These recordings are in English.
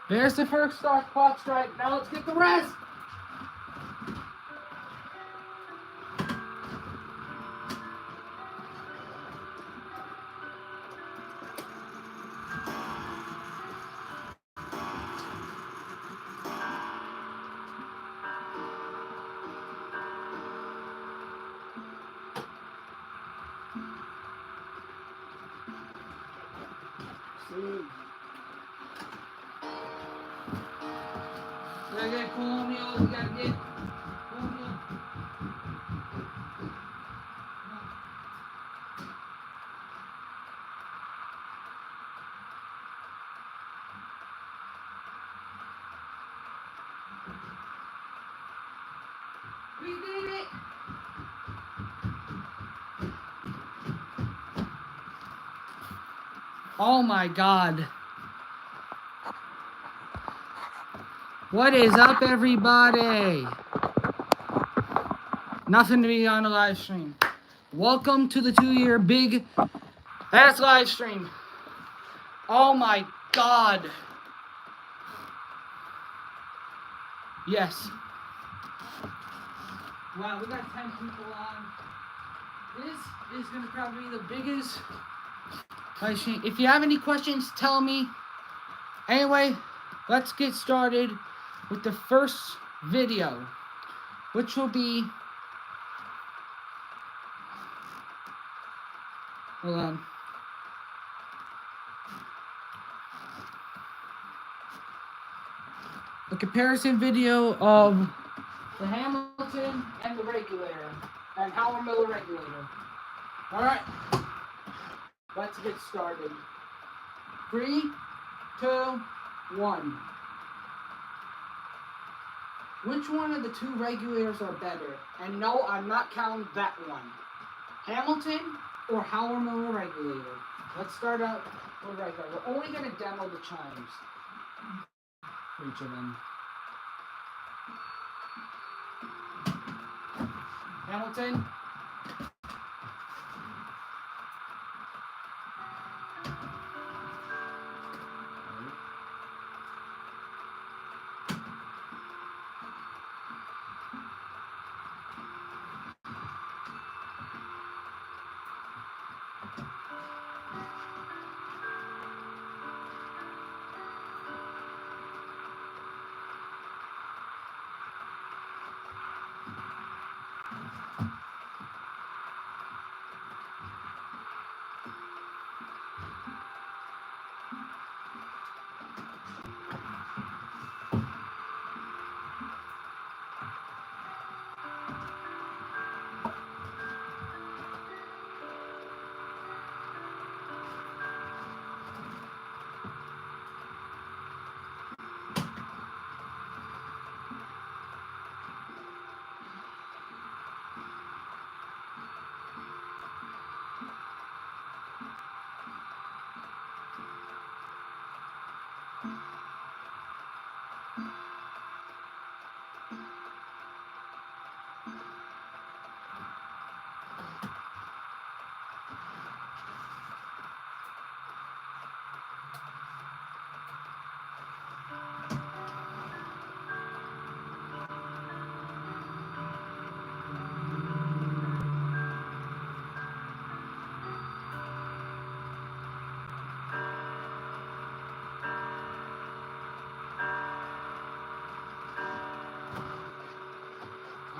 There's the first start clock strike. Now let's get the rest. Gotta get colonial, we gotta get colonial. We did it! Oh my God. What is up, everybody? Nothing to be on a live stream. Welcome to the 2-year big ass live stream. Oh my God. Yes. Wow, we got 10 people on. This is gonna probably be the biggest live stream. If you have any questions, tell me. Anyway, let's get started with the first video, which will be, hold on. A comparison video of the Hamilton and the regulator, and Howard Miller regulator. Alright, let's get started. 3, 2, 1. Which one of the two regulators are better? And no, I'm not counting that one. Hamilton or Howard Miller regulator? Let's start out with regulator. We're only going to demo the chimes for each of them. Hamilton.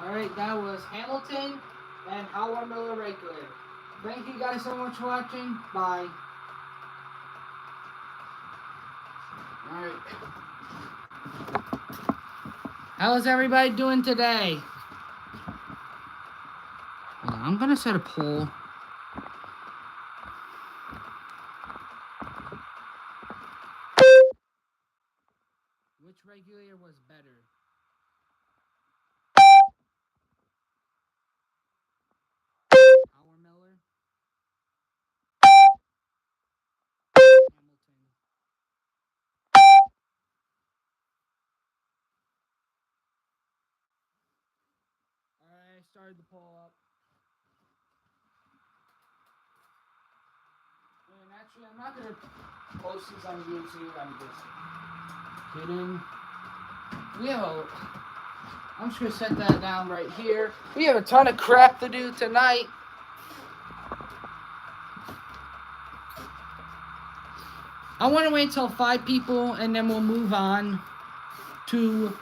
Alright, that was Hamilton and Howard Miller regulator. Thank you guys so much for watching. Bye. Alright. How's everybody doing today? Hold on, I'm gonna set a poll. Which regulator was better? Howard Miller? Hamilton? started the poll up. And actually, I'm not going to post these on YouTube. I'm just kidding. I'm just going to set that down right here. We have a ton of crap to do tonight. I want to wait until 5 people, and then we'll move on to...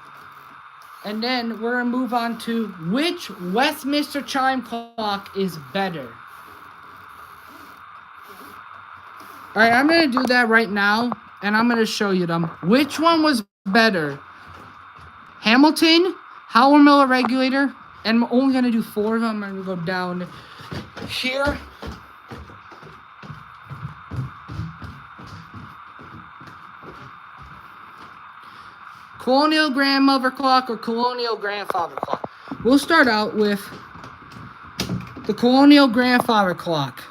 And then we're going to move on to which Westminster chime clock is better. Alright, I'm going to do that right now, and I'm going to show you them. Which one was better? Hamilton, Howard Miller regulator, and I'm only going to do 4 of them. I'm going to go down here. Colonial grandmother clock or colonial grandfather clock. We'll start out with the colonial grandfather clock.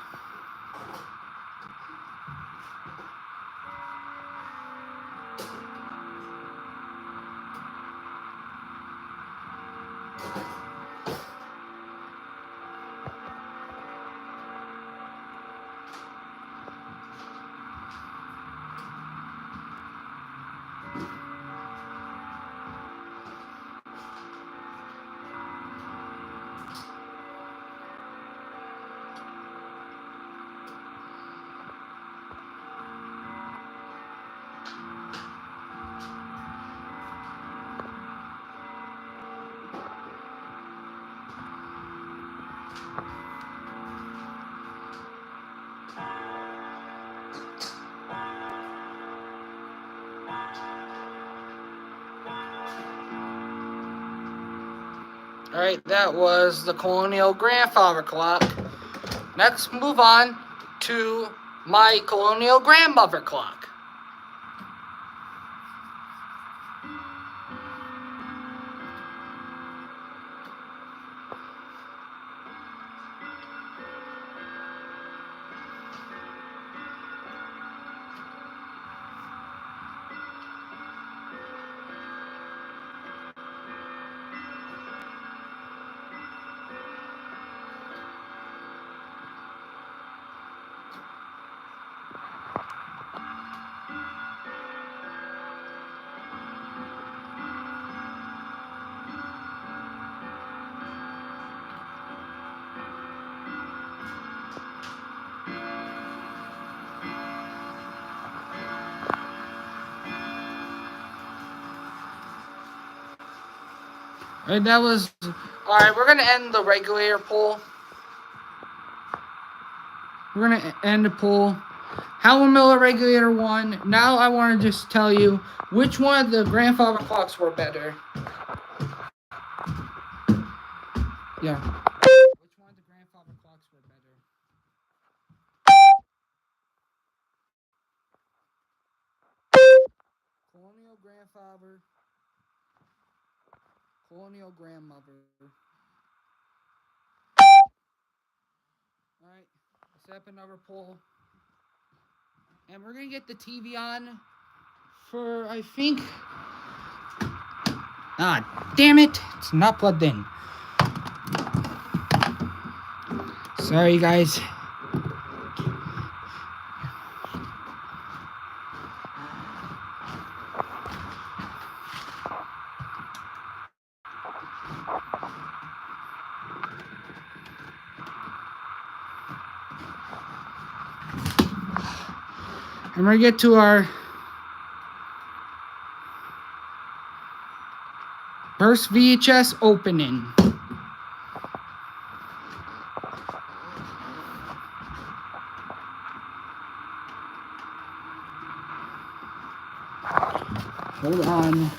Alright, that was the colonial grandfather clock. Next, move on to my colonial grandmother clock. Alright, that was... Alright, we're going to end the regulator poll. We're going to end the poll. Howard Miller regulator won. Now I want to just tell you which one of the grandfather clocks were better. Yeah. Which one of the grandfather clocks were better? Colonial grandfather. Colonial grandmother. Alright, let's set up another poll. And we're gonna get the TV on for, I think... Ah, damn it! It's not plugged in. Sorry, guys. And we're gonna get to our first VHS opening. Hold on.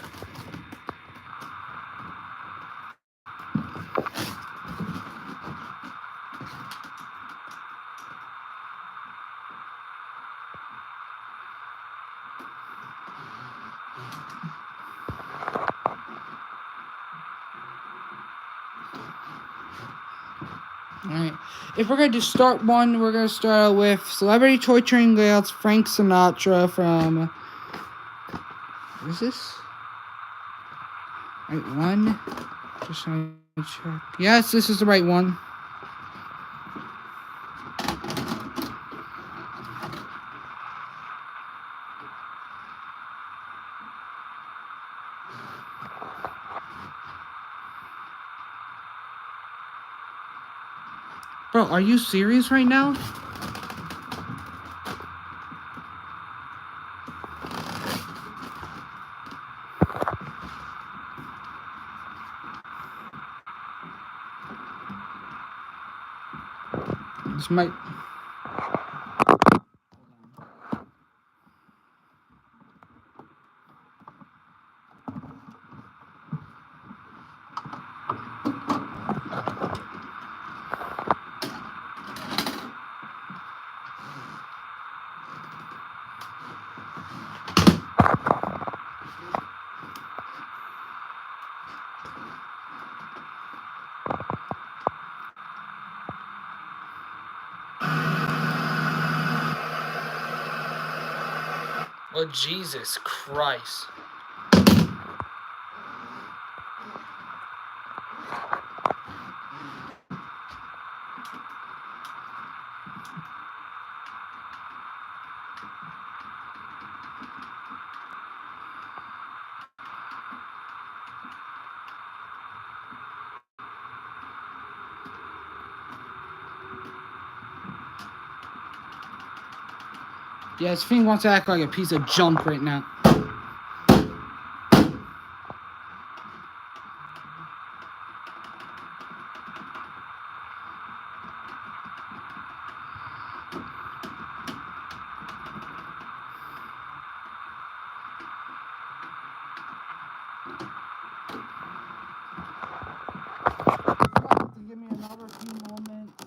Alright, if we're going to start one, we're going to start out with Celebrity Torturing Layouts, Frank Sinatra from... What is this? Alright, 1, Just trying to check. Yes, this is the right one. Bro, are you serious right now? This might... Oh, Jesus Christ. Yeah, his thing wants to act like a piece of junk right now. Give me another few moments.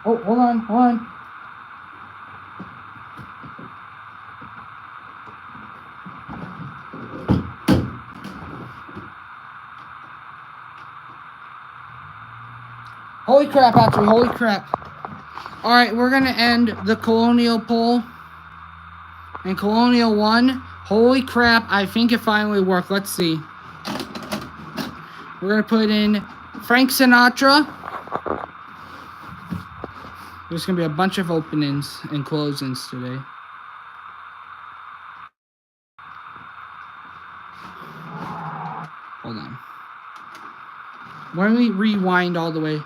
Oh, hold on, hold on. Holy crap, actually, holy crap. Alright, we're gonna end the Colonial poll. And Colonial won. Holy crap, I think it finally worked. Let's see. We're gonna put in Frank Sinatra. There's gonna be a bunch of openings and closings today. Hold on. Why don't we rewind all the way?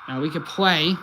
Now we could play.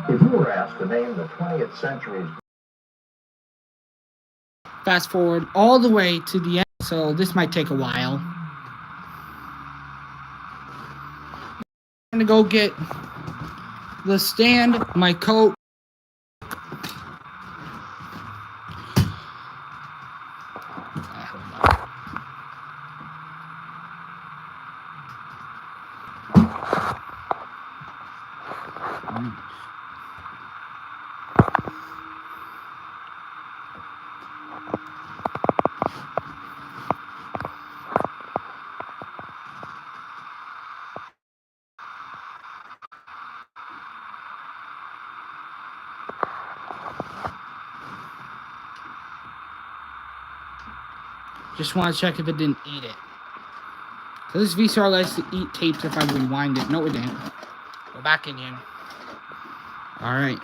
If you were asked to name the 20th century's... Fast forward all the way to the end, so this might take a while. I'm gonna go get the stand, my coat. Just want to check if it didn't eat it. So this VCR likes to eat tapes if I rewind it. No, it didn't. Go back in here. Alright.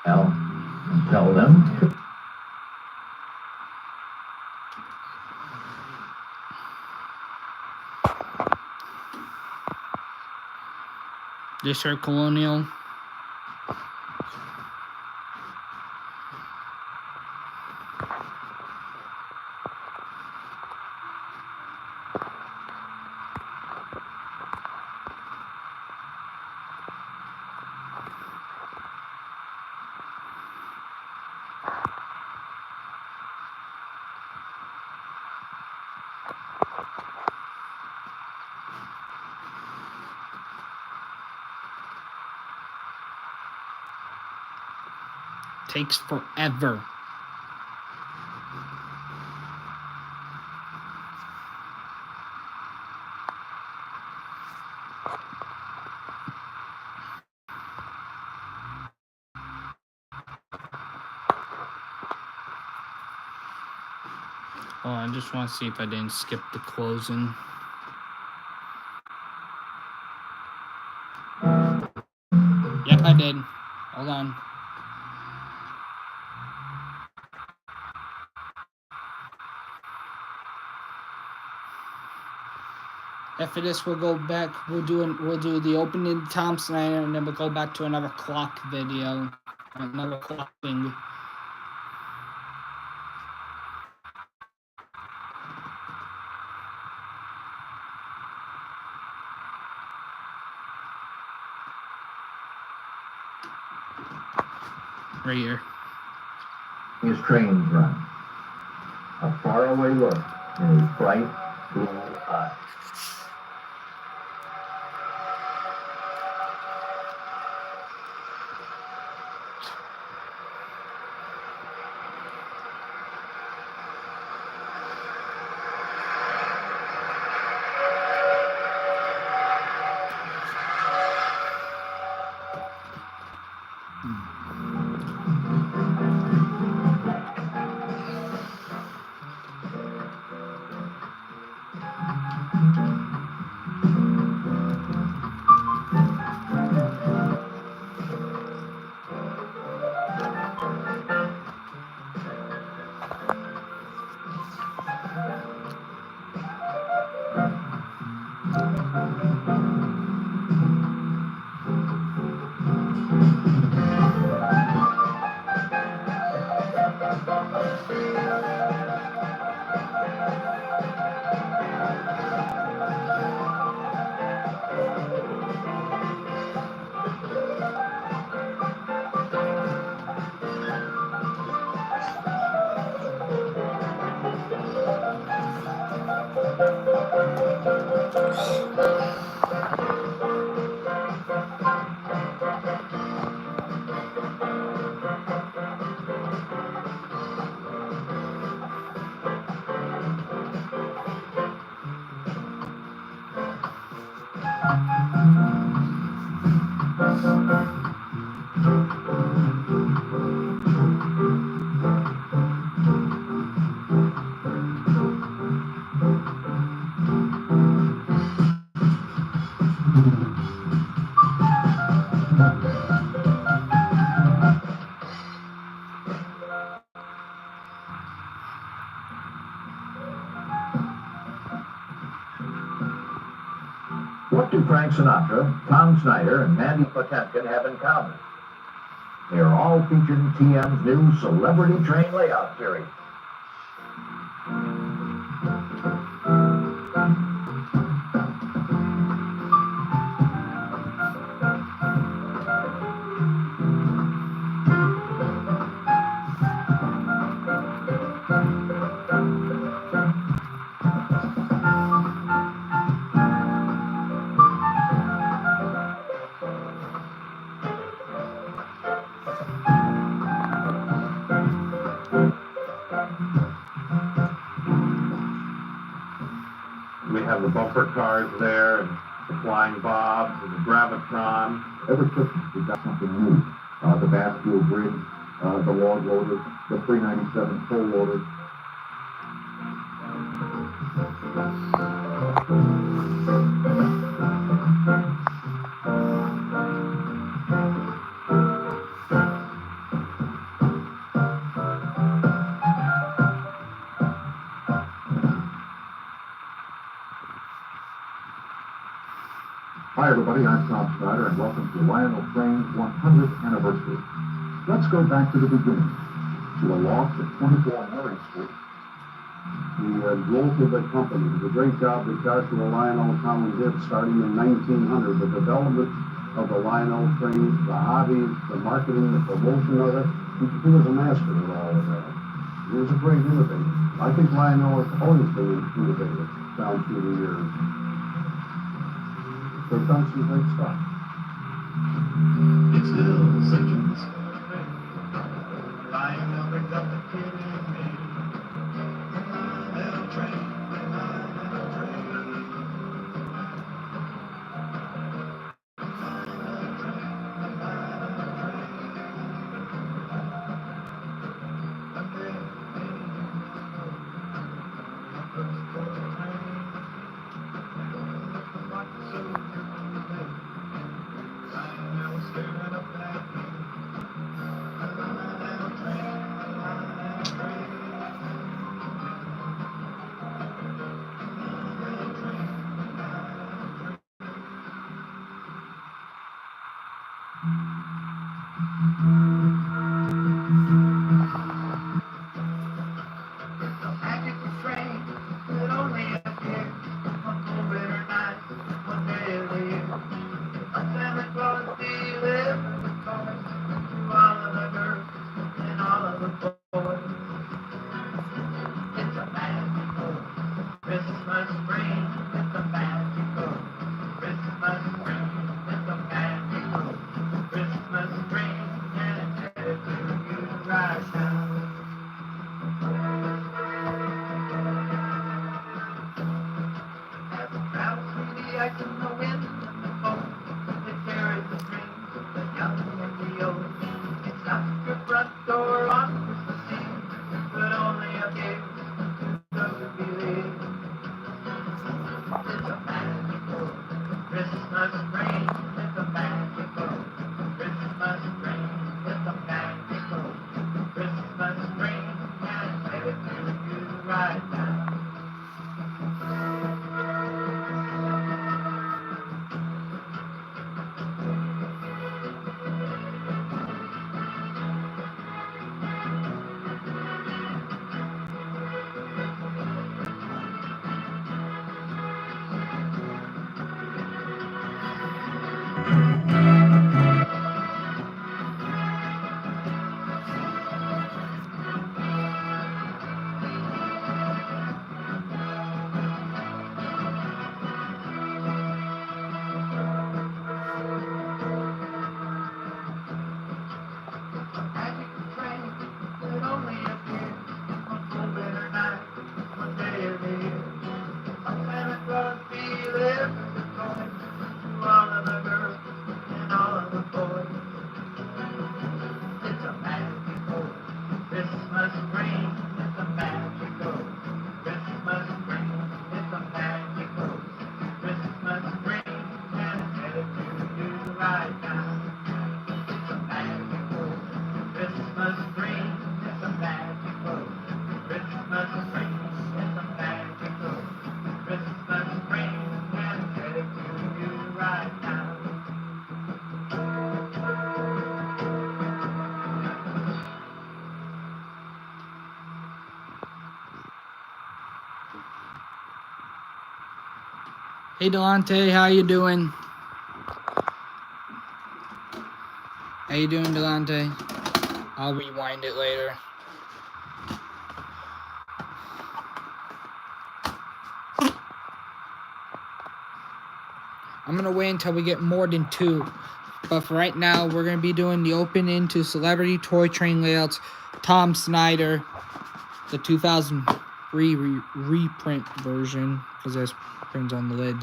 Now, tell them. This are Colonial. Takes forever. Oh, I just want to see if I didn't skip the closing. Yep, I did. Hold on. After this, we'll go back. We'll do the opening Tom Snyder, and then we'll go back to another clock video, another clock thing. Right here. His trains run. A faraway look in his bright blue eyes. What do Frank Sinatra, Tom Snyder, and Mandy Patinkin have in common? They are all featured in TM's new Celebrity Train Layout series. We have the bumper cars there, and the Flying Bobs, and the Gravitron. Every Christmas we got something new. the bascule bridge, the log loader, the 397 full loader. Hi everybody, I'm Tom Snyder and welcome to Lionel Train's 100th anniversary. Let's go back to the beginning, to a loft at 24 Murray Street. The growth of the company, the great job that Joshua Lionel Common did starting in 1900, the development of the Lionel Train, the hobbies, the marketing, the promotion of it. He was a master of all of that. He was a great innovator. I think Lionel has always been innovative down through the years. They've done some great stuff. It's little sections. Lionel brings up the kid in me. Lionel train, Lionel train. Lionel train, Lionel train. Hey Delante, how you doing? How you doing, Delante? I'll rewind it later. I'm gonna wait until we get more than 2. But for right now, we're gonna be doing the open into Celebrity Toy Train Layouts, Tom Snyder, the 2003 reprint version, because there's prints on the lid.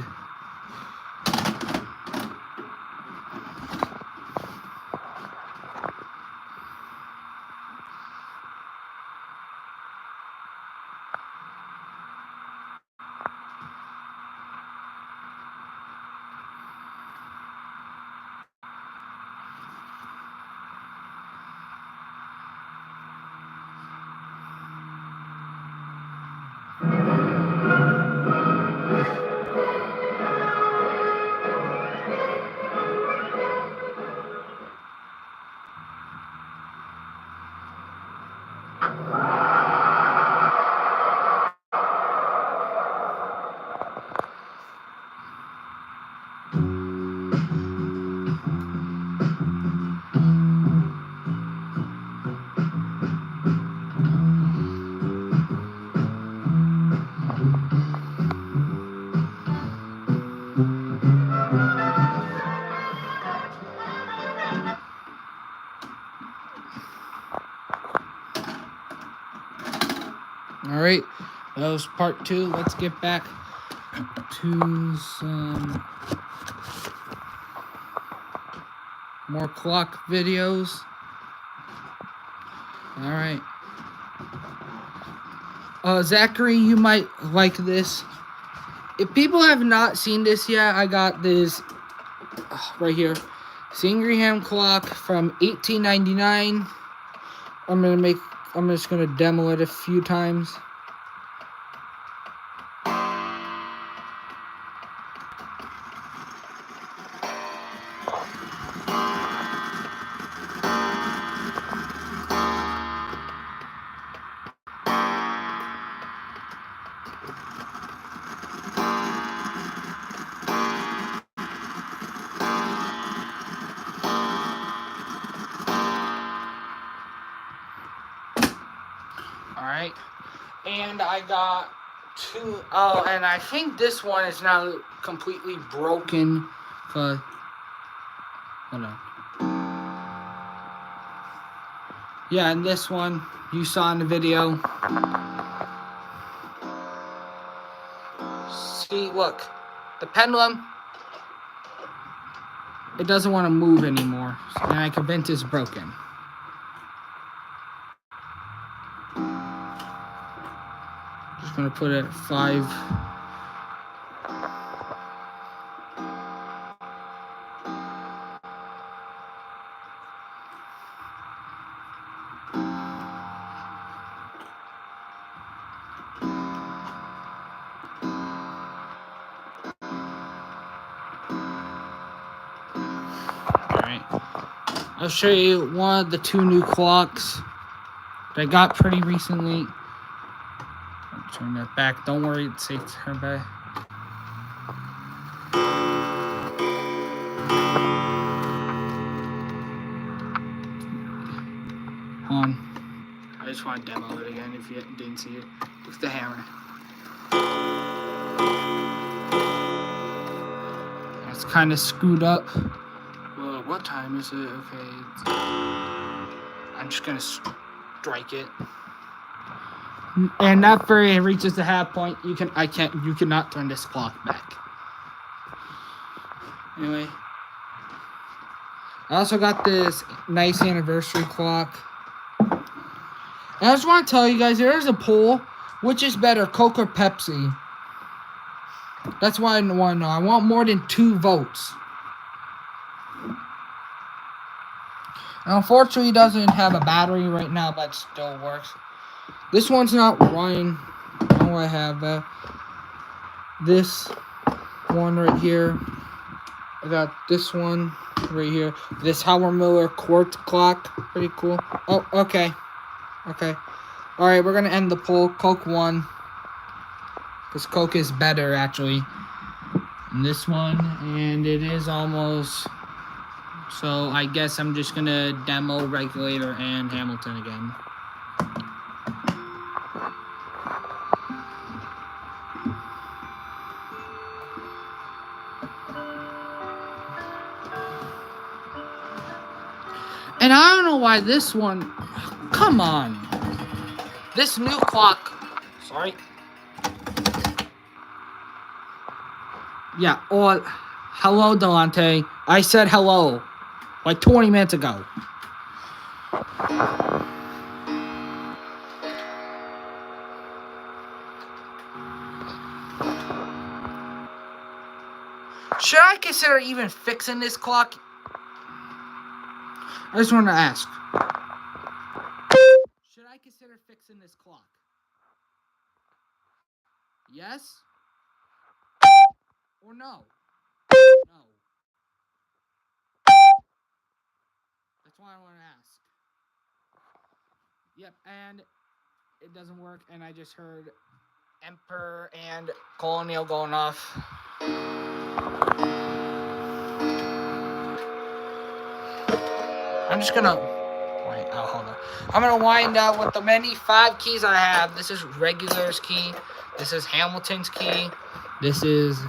All right, that was part 2. Let's get back to some more clock videos. All right. Zachary, you might like this. If people have not seen this yet, I got this right here. Singraham clock from 1899. I'm just gonna demo it a few times. Alright, and I got 2, and I think this one is now completely broken, hold on. Yeah, and this one, you saw in the video. See, look, the pendulum, it doesn't want to move anymore, and I convinced it's broken. Just gonna put it at 5. Alright. I'll show you one of the 2 new clocks that I got pretty recently. I'll turn that back. Don't worry, it's safe to turn back. Hold on. I just want to demo it again if you didn't see it. Look at the hammer. It's kind of screwed up. Well, what time is it? Okay. I'm just going to strike it. And after it reaches the half point, you cannot turn this clock back. Anyway, I also got this nice anniversary clock. And I just want to tell you guys, there is a poll. Which is better, Coke or Pepsi? That's why I want to know. I want more than 2 votes. And unfortunately, it doesn't have a battery right now, but it still works. This one's not running. Oh, I have this one right here. I got this one right here. This Howard Miller quartz clock. Pretty cool. Oh, okay. Okay. Alright, we're going to end the poll. Coke won. Because Coke is better, actually. And this one. And it is almost... So, I guess I'm just going to demo Regulator and Hamilton again. And I don't know why this one... Come on. This new clock... Sorry. Yeah, or... Hello, Delante. I said hello. Like 20 minutes ago. Should I consider even fixing this clock? I just want to ask. Should I consider fixing this clock? Yes? Or no? No. That's why I want to ask. Yep, and it doesn't work, and I just heard Emperor and Colonial going off. I'm just gonna wait. Oh, hold on. I'm gonna wind out with the many 5 keys I have. This is Regular's key. This is Hamilton's key. This is,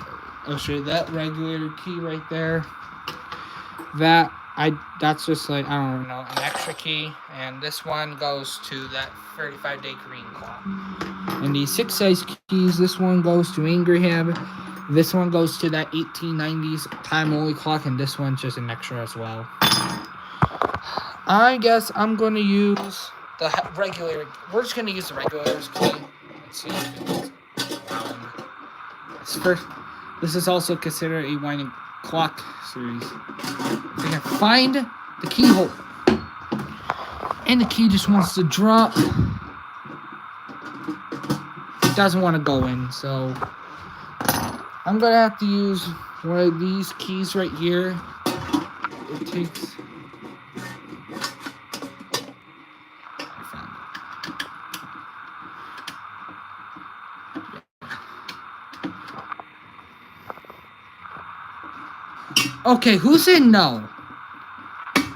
I'll show you that regular key right there. That's just like, I don't know, an extra key. And this one goes to that 35-day green clock. And these 6 size keys, this one goes to Ingraham. This one goes to that 1890s time only clock, and this one's just an extra as well. I guess I'm going to use the regular. We're just going to use the regular's key. Let's see if it's this is also considered a winding clock series. If I can find the keyhole. And the key just wants to drop. It doesn't want to go in, so I'm going to have to use one of these keys right here. It takes... Okay, who said no?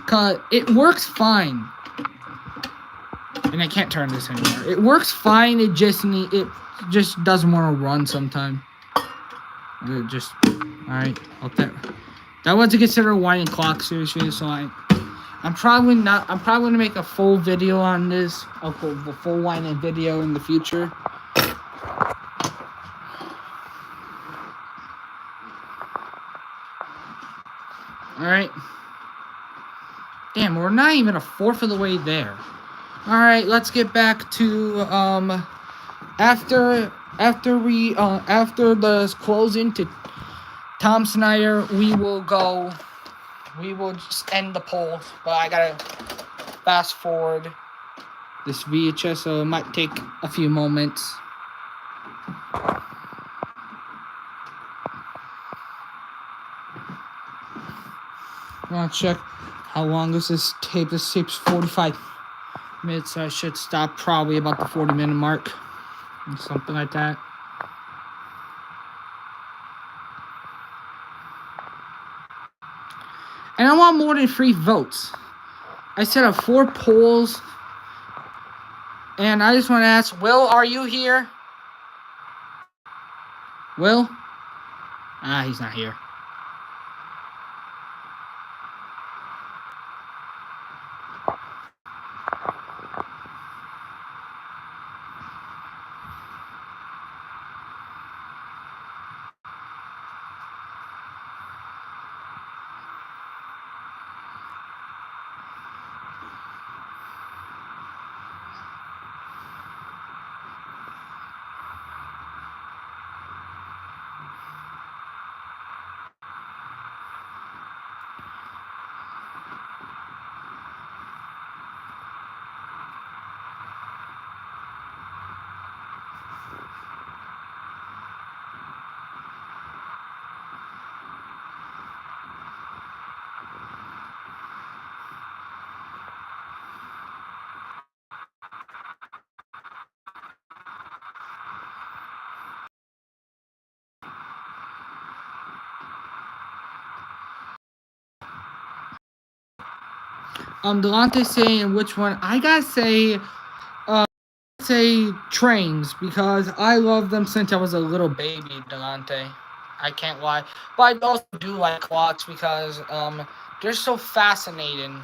Cause it works fine. And I can't turn this anymore. It works fine, it just doesn't want to run sometime. Alright, okay. That wasn't considered a winding clock series, so I'm probably gonna make a full video on this, a full winding video in the future. Alright. Damn, we're not even a fourth of the way there. Alright, let's get back to after the closing to Tom Snyder, we will just end the poll. But I gotta fast forward this VHS, so it might take a few moments. I want to check how long is this tape. This tape's 45 minutes, so I should stop probably about the 40-minute mark. Or something like that. And I want more than 3 votes. I set up 4 polls. And I just want to ask, Will, are you here? Will? He's not here. Delonte saying which one. I gotta say trains, because I love them since I was a little baby, Delonte. I can't lie. But I also do like clocks because they're so fascinating.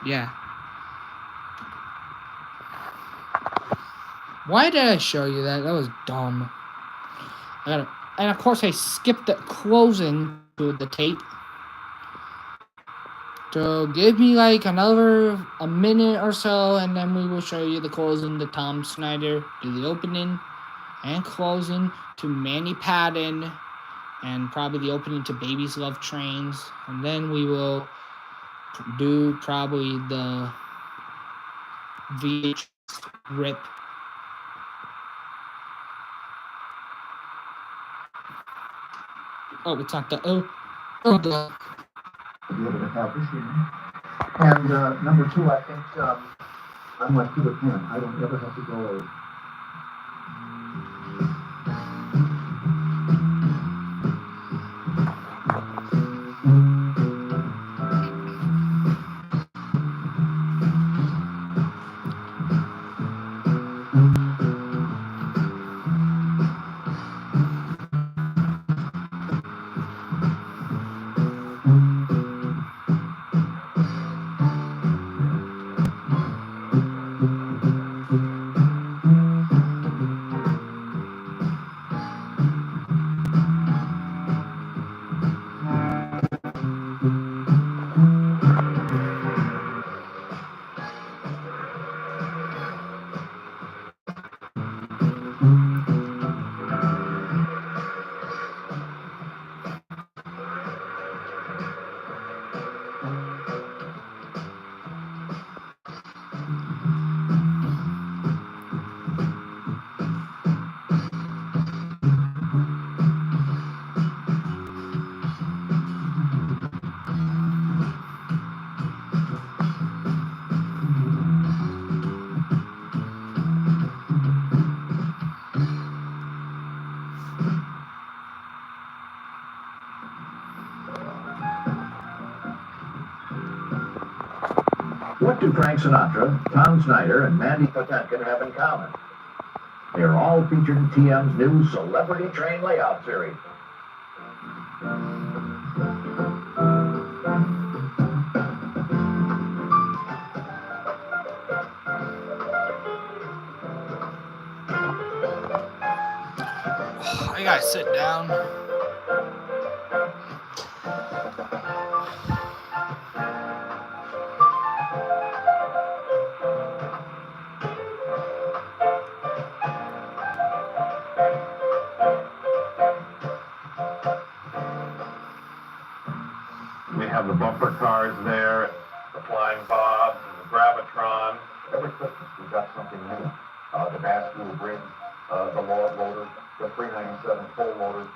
Yeah. Why did I show you that? That was dumb. And of course I skipped the closing to the tape. So give me like a minute or so, and then we will show you the closing to Tom Snyder, do the opening and closing to Manny Patton, and probably the opening to Babies Love Trains, and then we will do probably the VH rip. Oh, it's not the the to be able to have this game. And number two, I think, unlike Peter Pan, I don't ever have to go What do Frank Sinatra, Tom Snyder, and Mandy Patinkin have in common? They are all featured in TM's new Celebrity Train Layout series. I gotta sit down. We have the bumper cars there, the Flying Bobs, and the Gravitron. every Christmas. We've got something new. The basket will bring the Lord loader, the 397 full loader.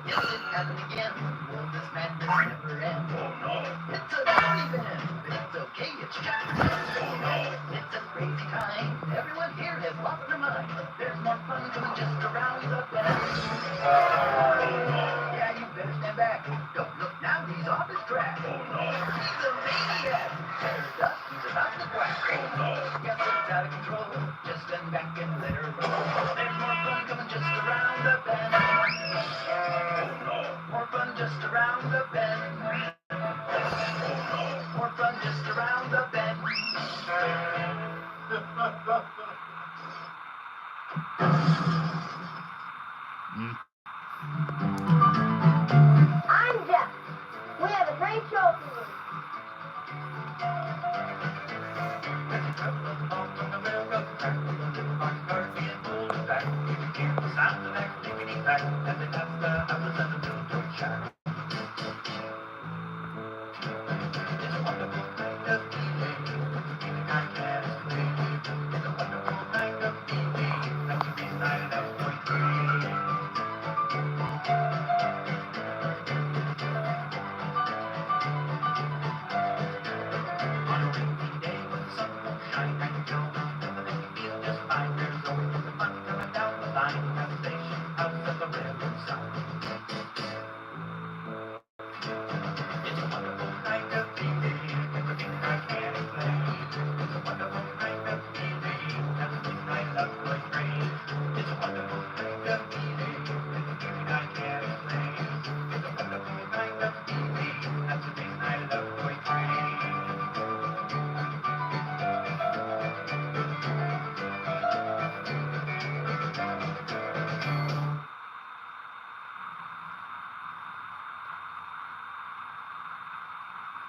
Yes, it happened again. Will this madness never end? Oh no. It's a naughty event, but it's okay, it's just oh no. It's a crazy time. Everyone here has lost their mind. There's more fun coming just around the bend. Yeah, you better stand back. Don't look now, he's off his track. Oh no. He's a maniac. There's dust, he's about to quack. Oh no. Yes, it's out of control. Just stand back and let her roll. There's more fun coming just around the bend. More fun just around the bend. More fun just around the bend. I'm Jeff. We have a great show for you.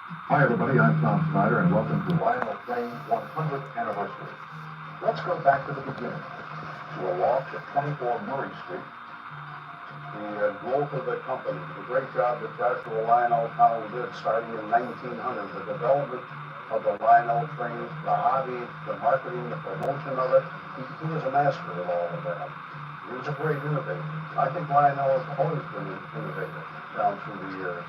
Hi, everybody. I'm Tom Snyder, and welcome to Lionel Train's 100th anniversary. Let's go back to the beginning, to a loft at 24 Murray Street. The growth of the company, the great job that Joshua Lionel Powell did starting in 1900, the development of the Lionel train, the hobby, the marketing, the promotion of it. He was a master of all of that. He was a great innovator. I think Lionel has always been an innovator down through the years.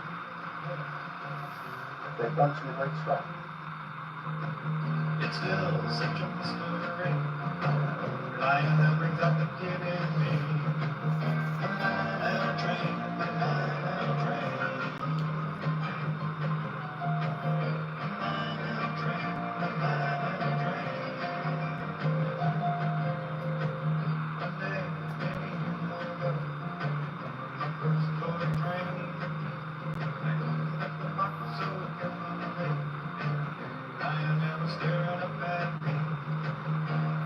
They've done some great stuff. It's still such a mystery. Lionel brings out the kid in me. The Lionel train, the Lionel train. The Lionel train, the Lionel train. One day, maybe you'll know my first toy train. The box was so carefully. Lionel was staring up at me.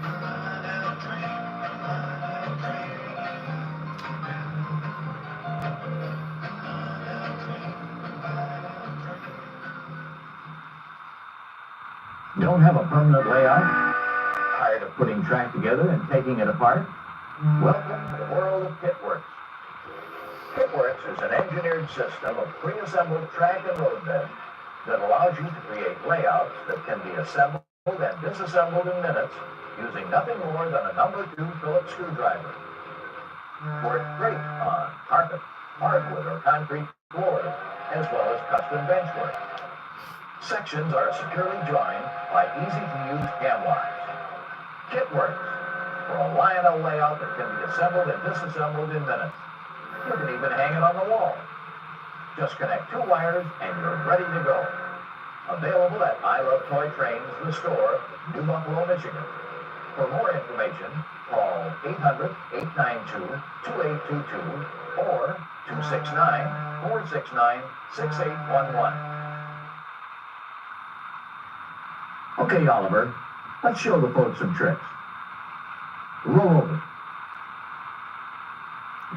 The Lionel train, the Lionel train. Don't have a permanent layout? Tired of putting track together and taking it apart? Welcome to the world of Kitworks. Kitworks is an engineered system of pre-assembled track and road beds that allows you to create layouts that can be assembled and disassembled in minutes using nothing more than a number 2 Phillips screwdriver. Work great on carpet, hardwood, or concrete floors, as well as custom benchwork. Sections are securely joined by easy-to-use cam lines. Kitworks, for a Lionel layout that can be assembled and disassembled in minutes. You can even hang it on the wall. Just connect 2 wires and you're ready to go. Available at I Love Toy Trains, the store, New Buffalo, Michigan. For more information, call 800-892-2822 or 269-469-6811. Okay, Oliver, let's show the folks some tricks. Roll over.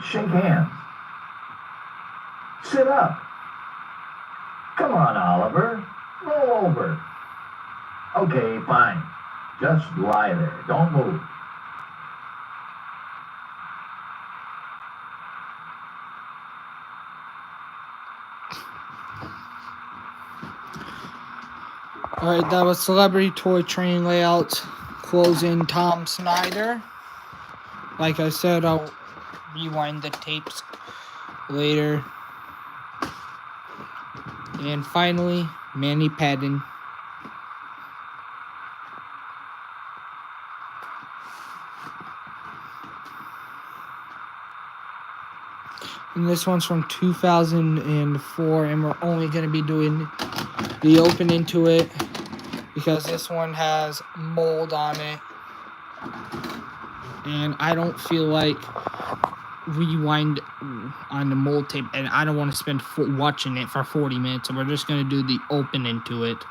Shake hands. Sit up. Come on, Oliver. Roll over. Okay, fine. Just lie there. Don't move. Alright, that was Celebrity Toy Train Layout closing Tom Snyder. Like I said, I'll rewind the tapes later. And finally, Manny Padden. And this one's from 2004, and we're only going to be doing the opening to it because this one has mold on it. And I don't feel like rewind on the mold tape, and I don't want to spend watching it for 40 minutes, so we're just going to do the opening to it.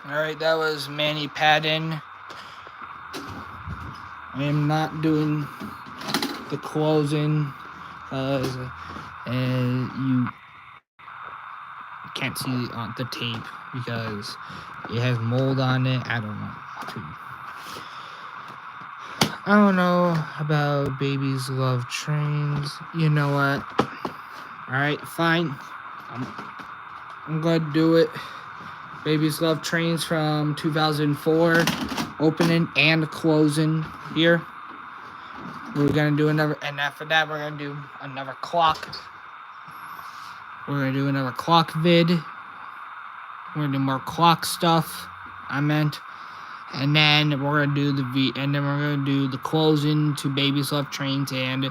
Alright, that was Manny Padden. I am not doing the closing and you can't see on the tape because it has mold on it. I don't know about babies love trains. You know what? Alright, fine. I'm gonna do it. Babies Love Trains from 2004, opening and closing here. We're gonna do another, and after that we're gonna do another clock. We're gonna do another clock vid. We're gonna do more clock stuff. And then we're gonna do the closing to Babies Love Trains and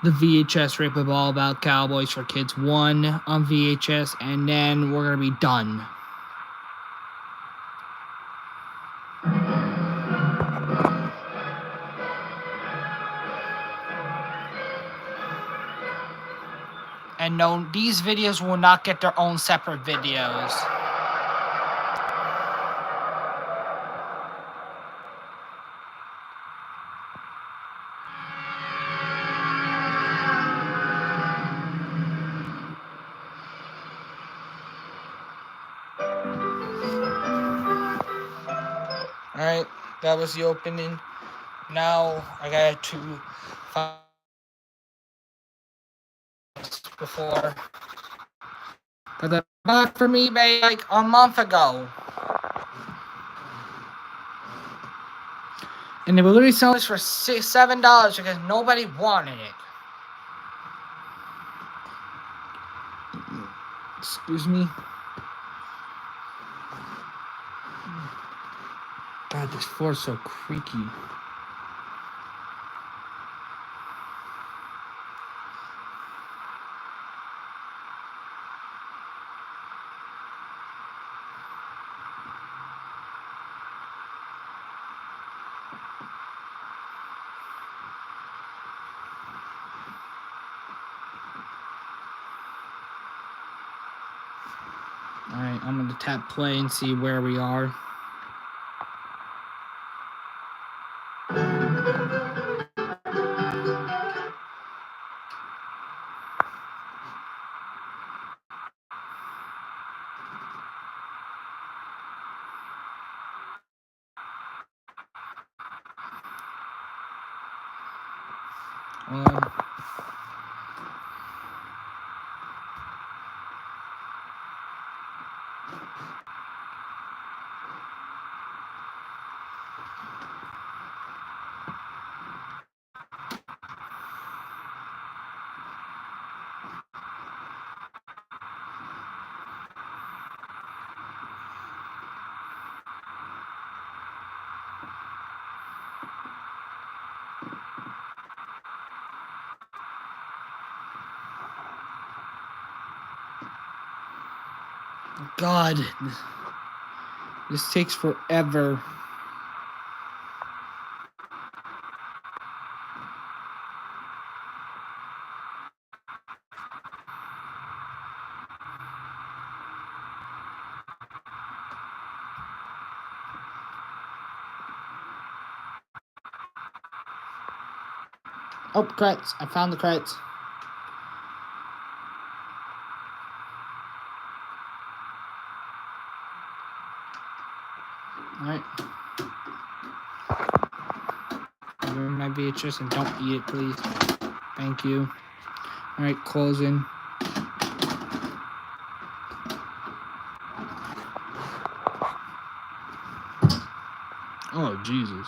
the VHS rip of All About Cowboys for Kids 1 on VHS, and then we're gonna be done. And no, these videos will not get their own separate videos. Alright, that was the opening. Now I got to find before. But they bought from eBay like a month ago. And they were literally selling this for $7 because nobody wanted it. Excuse me. God, this floor is so creaky. Alright, I'm gonna tap play and see where we are. God, this takes forever. Oh, credits. I found the credits. Alright. Remember my VHS and don't eat it, please. Thank you. Alright, closing. Oh, Jesus.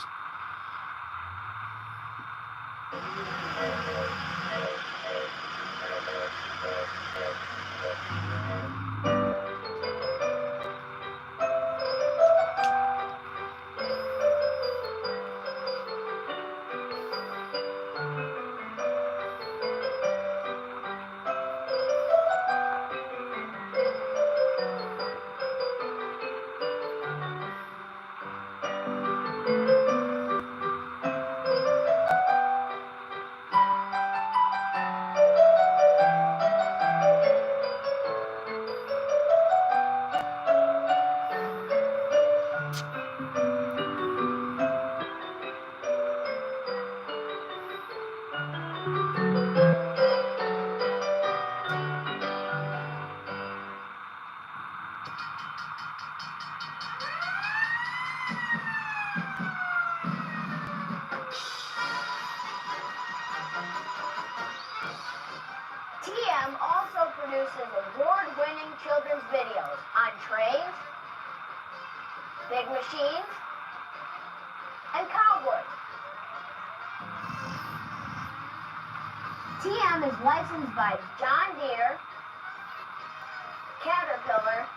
TM also produces award-winning children's videos on trains, Big Machines, and Cowboy. TM is licensed by John Deere, Caterpillar,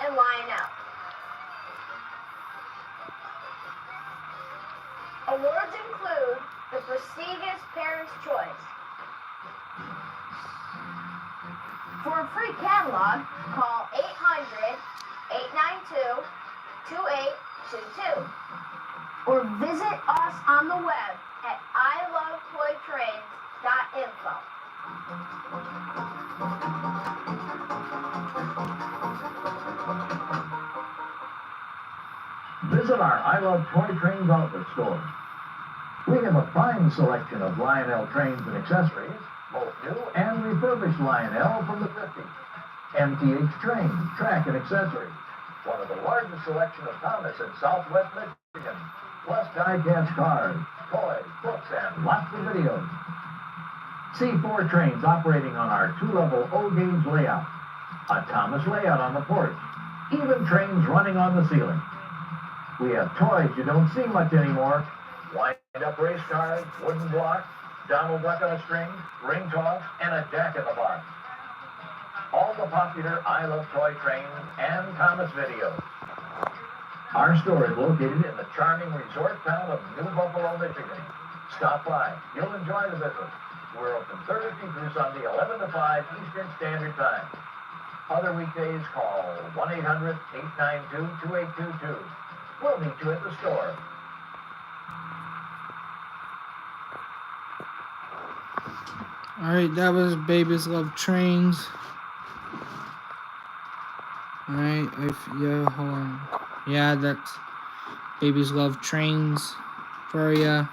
and Lionel. Awards include the prestigious Parents' Choice. For a free catalog, call 800-892-2822 or visit us on the web at ilovetoytrains.info. Visit our I Love Toy Trains outlet store. We have a fine selection of Lionel trains and accessories, both new and refurbished Lionel from the 50s. MTH trains, track, and accessories. One of the largest selection of Thomas in Southwest Michigan. Plus die-cast cars, toys, books, and lots of videos. C4 trains operating on our 2-level O-gauge layout. A Thomas layout on the porch. Even trains running on the ceiling. We have toys you don't see much anymore. Wind-up race cars, wooden blocks, Donald Duck on a string, ring toss, and a Jack-in-the-Box. All the popular I Love Toy Trains and Thomas videos. Our store is located in the charming resort town of New Buffalo, Michigan. Stop by. You'll enjoy the visit. We're open Thursday through Sunday, 11 to 5 Eastern Standard Time. Other weekdays, call 1-800-892-2822. We'll meet you at the store. Alright, that was Babies Love Trains. Alright, yeah, hold on. Yeah, that's Babies Love Trains for ya.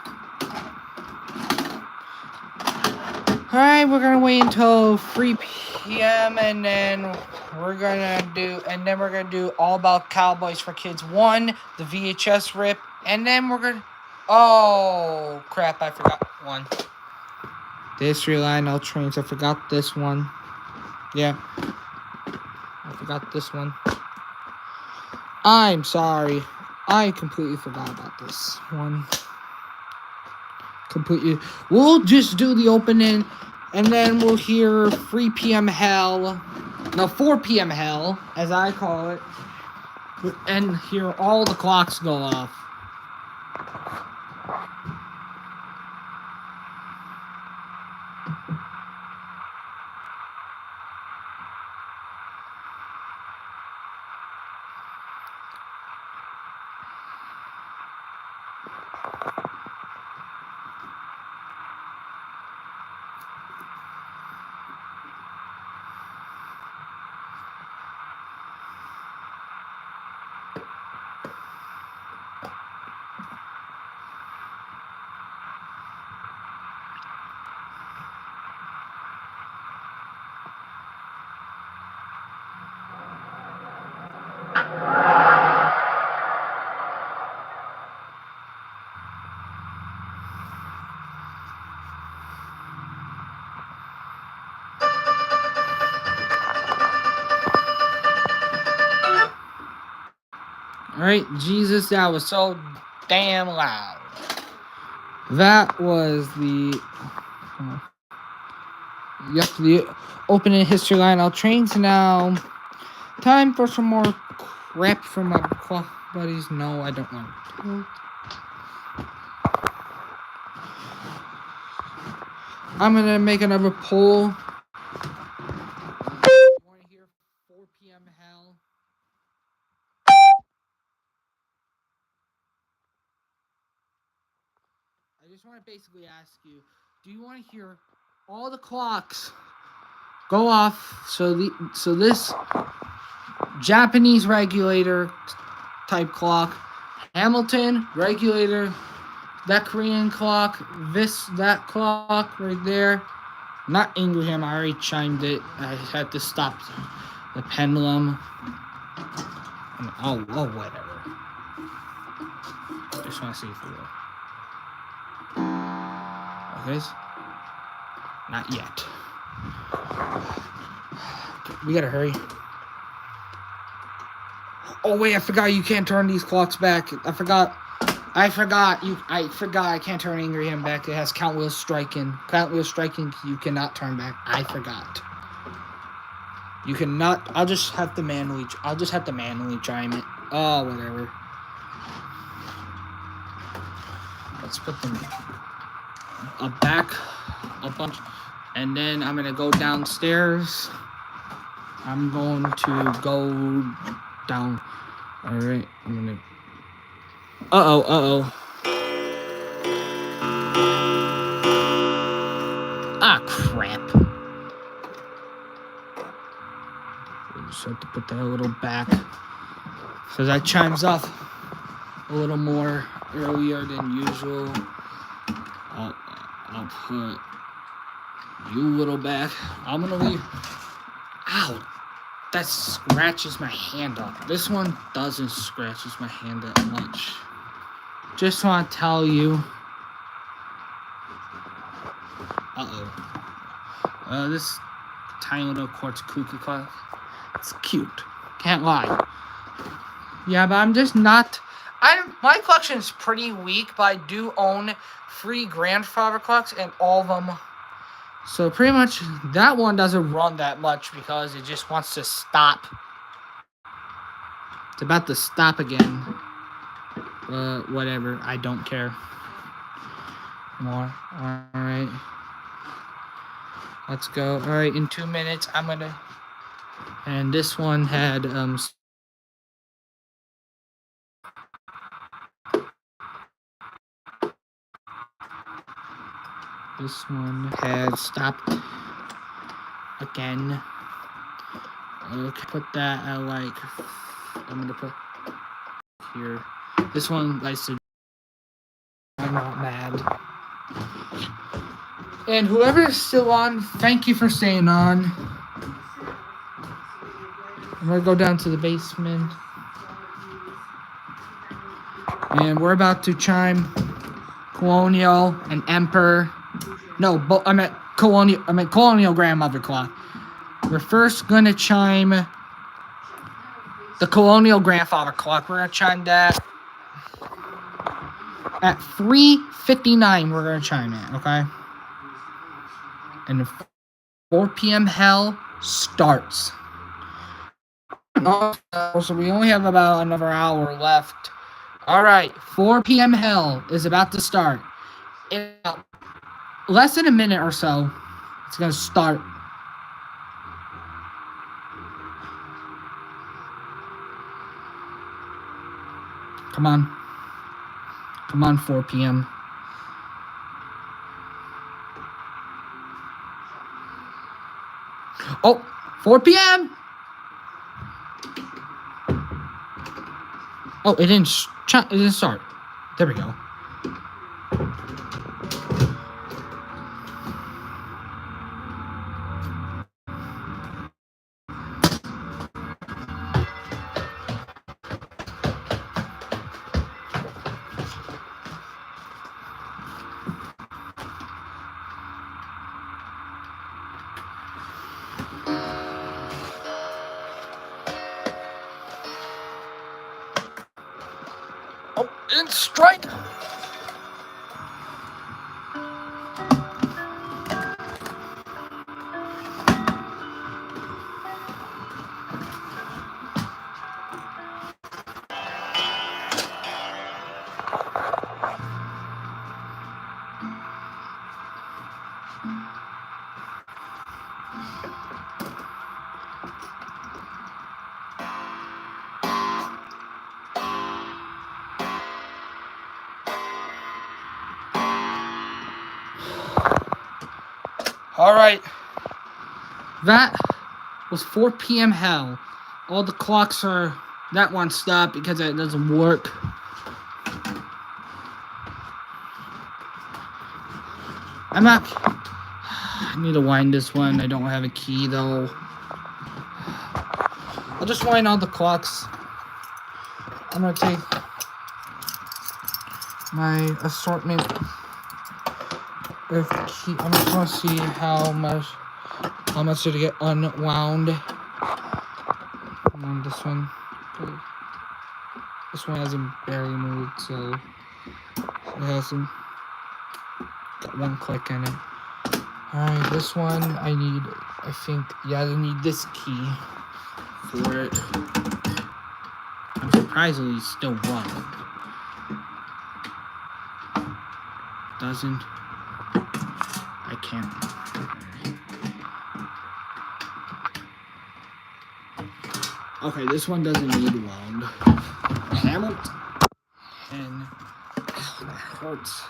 Alright, we're gonna wait until 3 p.m. and then we're gonna do All About Cowboys for Kids 1, the VHS rip, and then we're gonna, oh crap, I forgot one. The History Lionel Trains, I forgot this one. Yeah, I forgot this one. I'm sorry, I completely forgot about this one. Completely. We'll just do the opening, and then we'll hear 3 p.m. Hell. No, 4 p.m. Hell, as I call it. And hear all the clocks go off. Alright, Jesus, that was so damn loud. That was the opening History Lionel Trains. Now, time for some more crap from my buddies. No, I don't want to. I'm gonna make another poll. Want to hear 4 p.m. Hell? I just want to basically ask you, do you want to hear all the clocks go off so this Japanese regulator type clock, Hamilton regulator, that Korean clock, that clock right there, not Ingraham, I already chimed it, I had to stop the pendulum. Oh, whatever. I just want to see if we will. Guys, not yet. We gotta hurry. Oh wait, I forgot you can't turn these clocks back. I forgot I can't turn Angry Hand back. It has count wheel striking. Count wheel striking you cannot turn back. I forgot. You cannot. I'll just have to manually chime it. Oh, whatever. Let's put them back a bunch, and then I'm gonna go downstairs. I'm going to go down. All right. I'm gonna. Ah, crap. Just have to put that a little back so that chimes off a little more earlier than usual. I'll put you a little back. I'm gonna leave. Ow! That scratches my hand up. This one doesn't scratches my hand that much. Just want to tell you. This tiny little quartz cuckoo clock. It's cute. Can't lie. Yeah, but I'm just not. My collection is pretty weak, but I do own 3 grandfather clocks, and all of them. So pretty much that one doesn't run that much because it just wants to stop. It's about to stop again. Whatever. I don't care. More. Alright. Let's go. Alright, in 2 minutes I'm gonna. And this one had this one had stopped again. Okay, put that at like, I'm gonna put here. This one likes to. I'm not mad. And whoever is still on, thank you for staying on. I'm gonna go down to the basement. And we're about to chime Colonial and Emperor. No, I meant Colonial Grandmother Clock. We're first gonna chime the Colonial Grandfather Clock. We're gonna chime that at 3:59. We're gonna chime it, okay? And the 4 p.m. hell starts. So we only have about another hour left. All right, 4 p.m. hell is about to start. In about less than a minute or so, it's gonna start. Come on, 4 p.m. Oh, 4 p.m. Oh, it didn't start. There we go. Oh, and strike. All right. That was 4 p.m. hell. All the clocks are. That one stopped because it doesn't work. I'm not. I need to wind this one. I don't have a key though. I'll just wind all the clocks. I'm gonna take my assortment of key. I'm just gonna see how much did it get unwound. On this one. This one hasn't barely moved, so it hasn't got one click in it. Alright, this one I need, I need this key for it. I'm surprisingly it's still wound. Doesn't. I can't. Okay, this one doesn't need wound. Hamilton. And that hurts.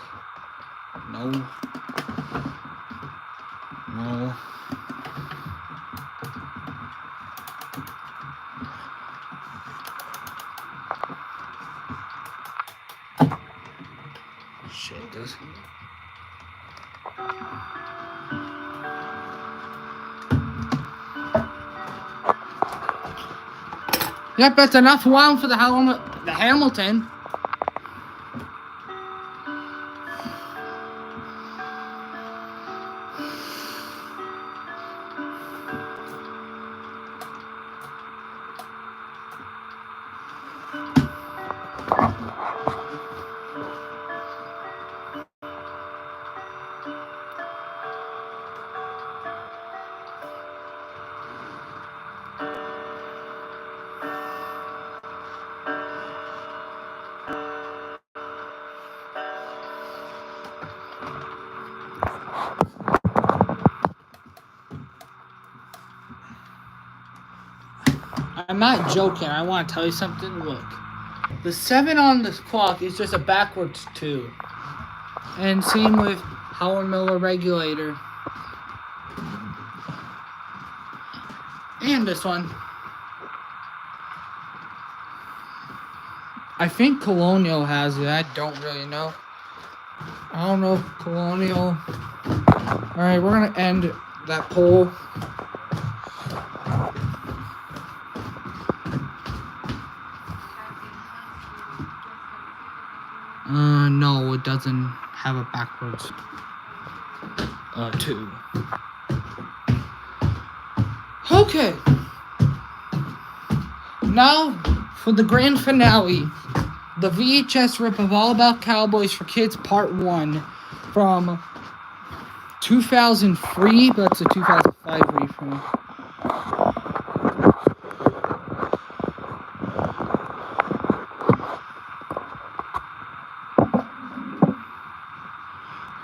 No. No. Shit, this. Yep, that's enough wound for the Hamilton. I'm not joking. I want to tell you something. Look. The 7 on the clock is just a backwards 2. And same with Howard Miller regulator. And this one. I think Colonial has it. I don't really know. I don't know if Colonial. Alright, we're going to end that poll. No, it doesn't have a backwards 2. Okay. Now, for the grand finale, the VHS rip of All About Cowboys for Kids Part 1 from 2003, but it's a 2005 reprint.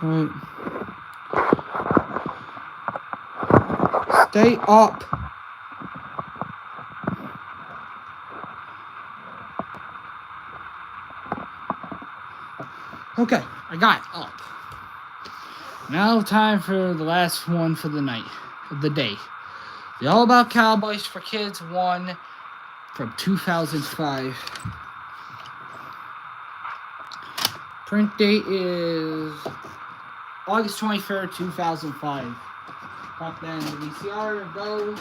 Alright. Stay up. Okay, I got it up. Now time for the last one for the night, of the day. The All About Cowboys for Kids 1 from 2005. Print date is August 23rd, 2005. Pop that in the VCR, go.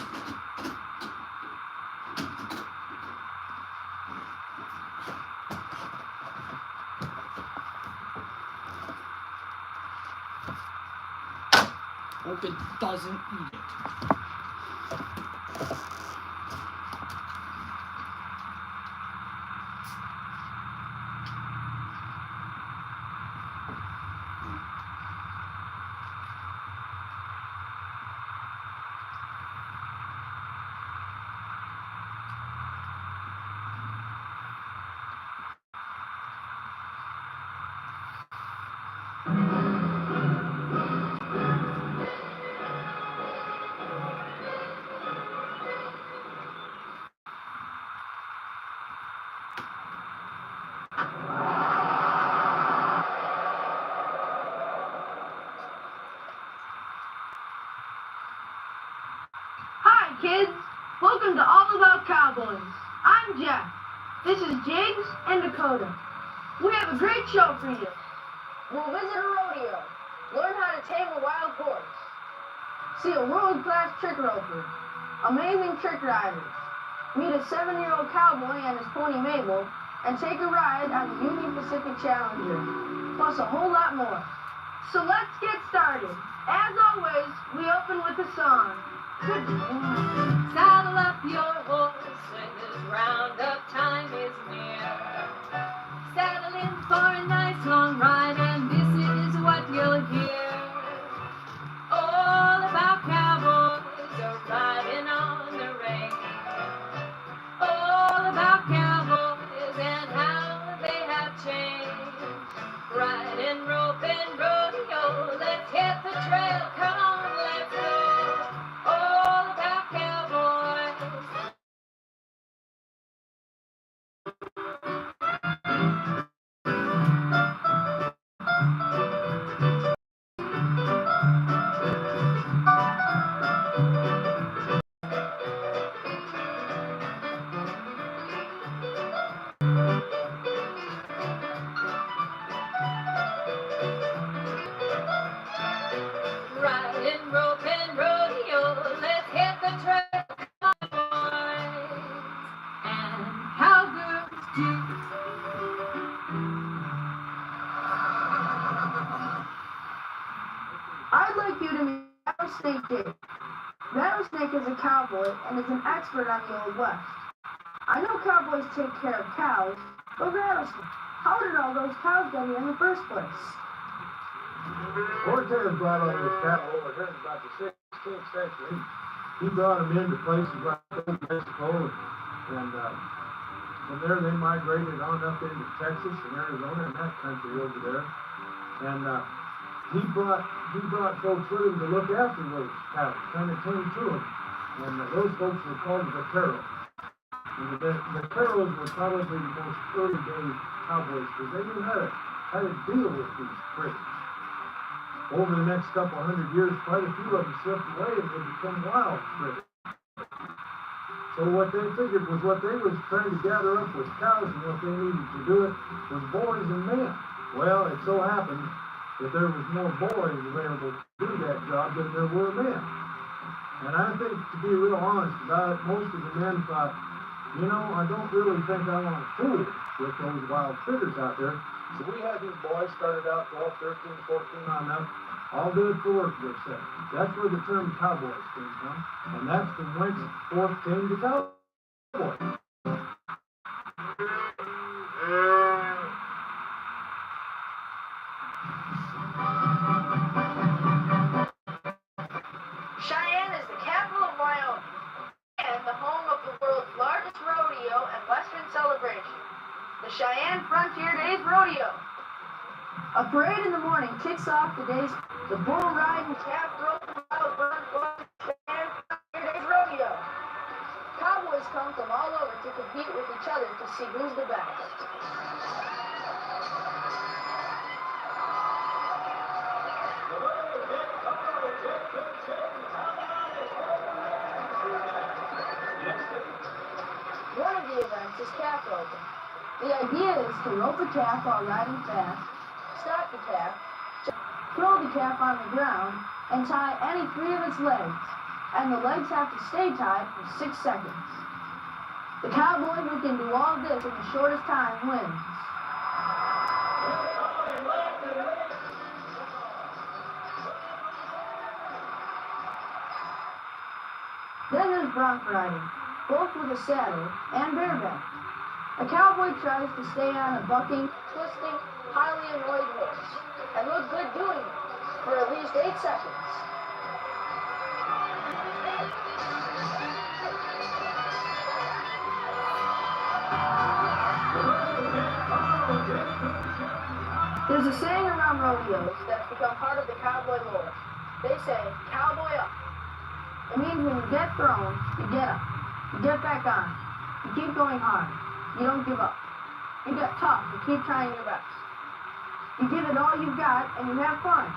Hope it doesn't eat it. Hi, kids. Welcome to All About Cowboys. I'm Jeff. This is Jigs and Dakota. We have a great show for you. We'll visit a rodeo, learn how to tame a wild horse, See a world-class trick roper, amazing trick riders, meet a 7-year-old cowboy and his pony Mabel, and take a ride on the Union Pacific Challenger, plus a whole lot more. So let's get started. As always, we open with a song. Saddle up your horse when this roundup time is near. Rattlesnake Dave. Rattlesnake is a cowboy and is an expert on the Old West. I know cowboys take care of cows, but Rattlesnake, how did all those cows get here in the first place? Cortez brought all those cattle over here in about the 16th century. He brought them into places like Old Mexico, and from there they migrated on up into Texas and Arizona and that country over there. And he brought folks with him to look after those cattle, kind of tend to them. And those folks were called the vaqueros. And the vaqueros were probably the most early day cowboys because they knew how to deal with these critters. Over the next couple hundred years, quite a few of them slipped away and would become wild critters. So what they figured was what they was trying to gather up was cows, and what they needed to do it was boys and men. Well, it so happened that there was more boys available to do that job than there were men. And I think, to be real honest about it, most of the men thought, I don't really think I want to fool with those wild critters out there. So we had these boys started out 12, 13, 14 on up, all good for work, they said. That's where the term cowboys came from, and that's from whence forth came the cowboy. Cheyenne is the capital of Wyoming and the home of the world's largest rodeo and western celebration, the Cheyenne Frontier Days Rodeo. A parade in the morning kicks off the day's the bull riding Calf roping wild run for the Cheyenne Frontier Days Rodeo. cowboys come from all over to compete with each other to see who's the best. One of the events is calf roping. The idea is to rope a calf while riding fast, stop the calf, throw the calf on the ground, and tie any three of its legs, and the legs have to stay tied for 6 seconds. The cowboy who can do all this in the shortest time wins. Then there's bronc riding, both with a saddle and bareback. A cowboy tries to stay on a bucking, Twisting, highly annoyed horse, and look good doing it for at least 8 seconds. There's a saying around rodeos That's become part of the cowboy lore. They say, cowboy up. it means when you get thrown, you get up. You get back on. You keep going hard. You don't give up. You get tough. You keep trying your best. You give it all you've got and you have fun.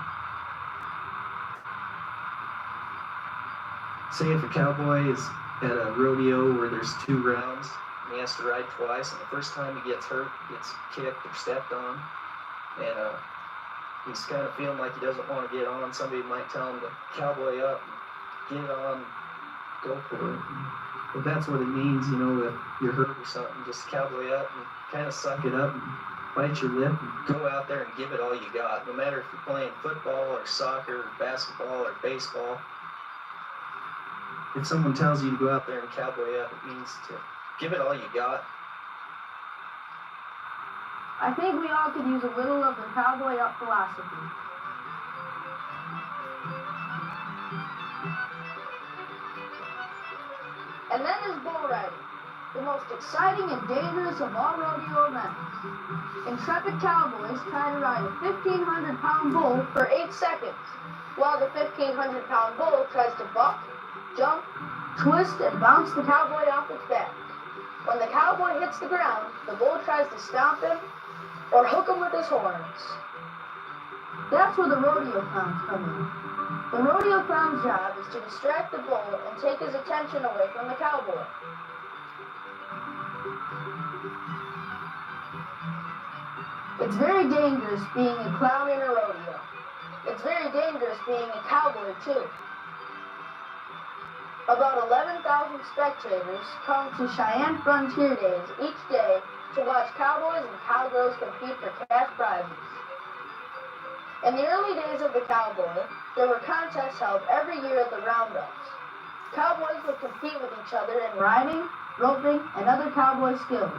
Say if a cowboy is at a rodeo where there's 2 rounds and he has to ride twice, and the first time he gets hurt, gets kicked or stepped on, and he's kind of feeling like he doesn't want to get on, somebody might tell him to cowboy up, get on, go for it. But that's what it means, if you're hurt or something, just cowboy up and kind of suck it up and bite your lip and go out there and give it all you got, no matter if you're playing football or soccer or basketball or baseball. If someone tells you to go out there and cowboy up, it means to give it all you got. I think we all could use a little of the cowboy up philosophy. And then there's bull riding, the most exciting and dangerous of all rodeo events. Intrepid cowboys try to ride a 1,500-pound bull For 8 seconds, while the 1,500-pound bull tries to buck, jump, twist, and bounce the cowboy off its back. When the cowboy hits the ground, the bull tries to stomp him or hook him with his horns. That's where the rodeo clowns come in. The rodeo clown's job is To distract the bull and take his attention away from the cowboy. it's very dangerous being a Clown in a rodeo. It's very dangerous being a cowboy, too. About 11,000 spectators come to Cheyenne Frontier Days each day to watch cowboys and cowgirls compete for cash prizes. In the early days of the Cowboy, there were contests held every year at the roundups. Cowboys would compete with each other in riding, roping, and other cowboy skills.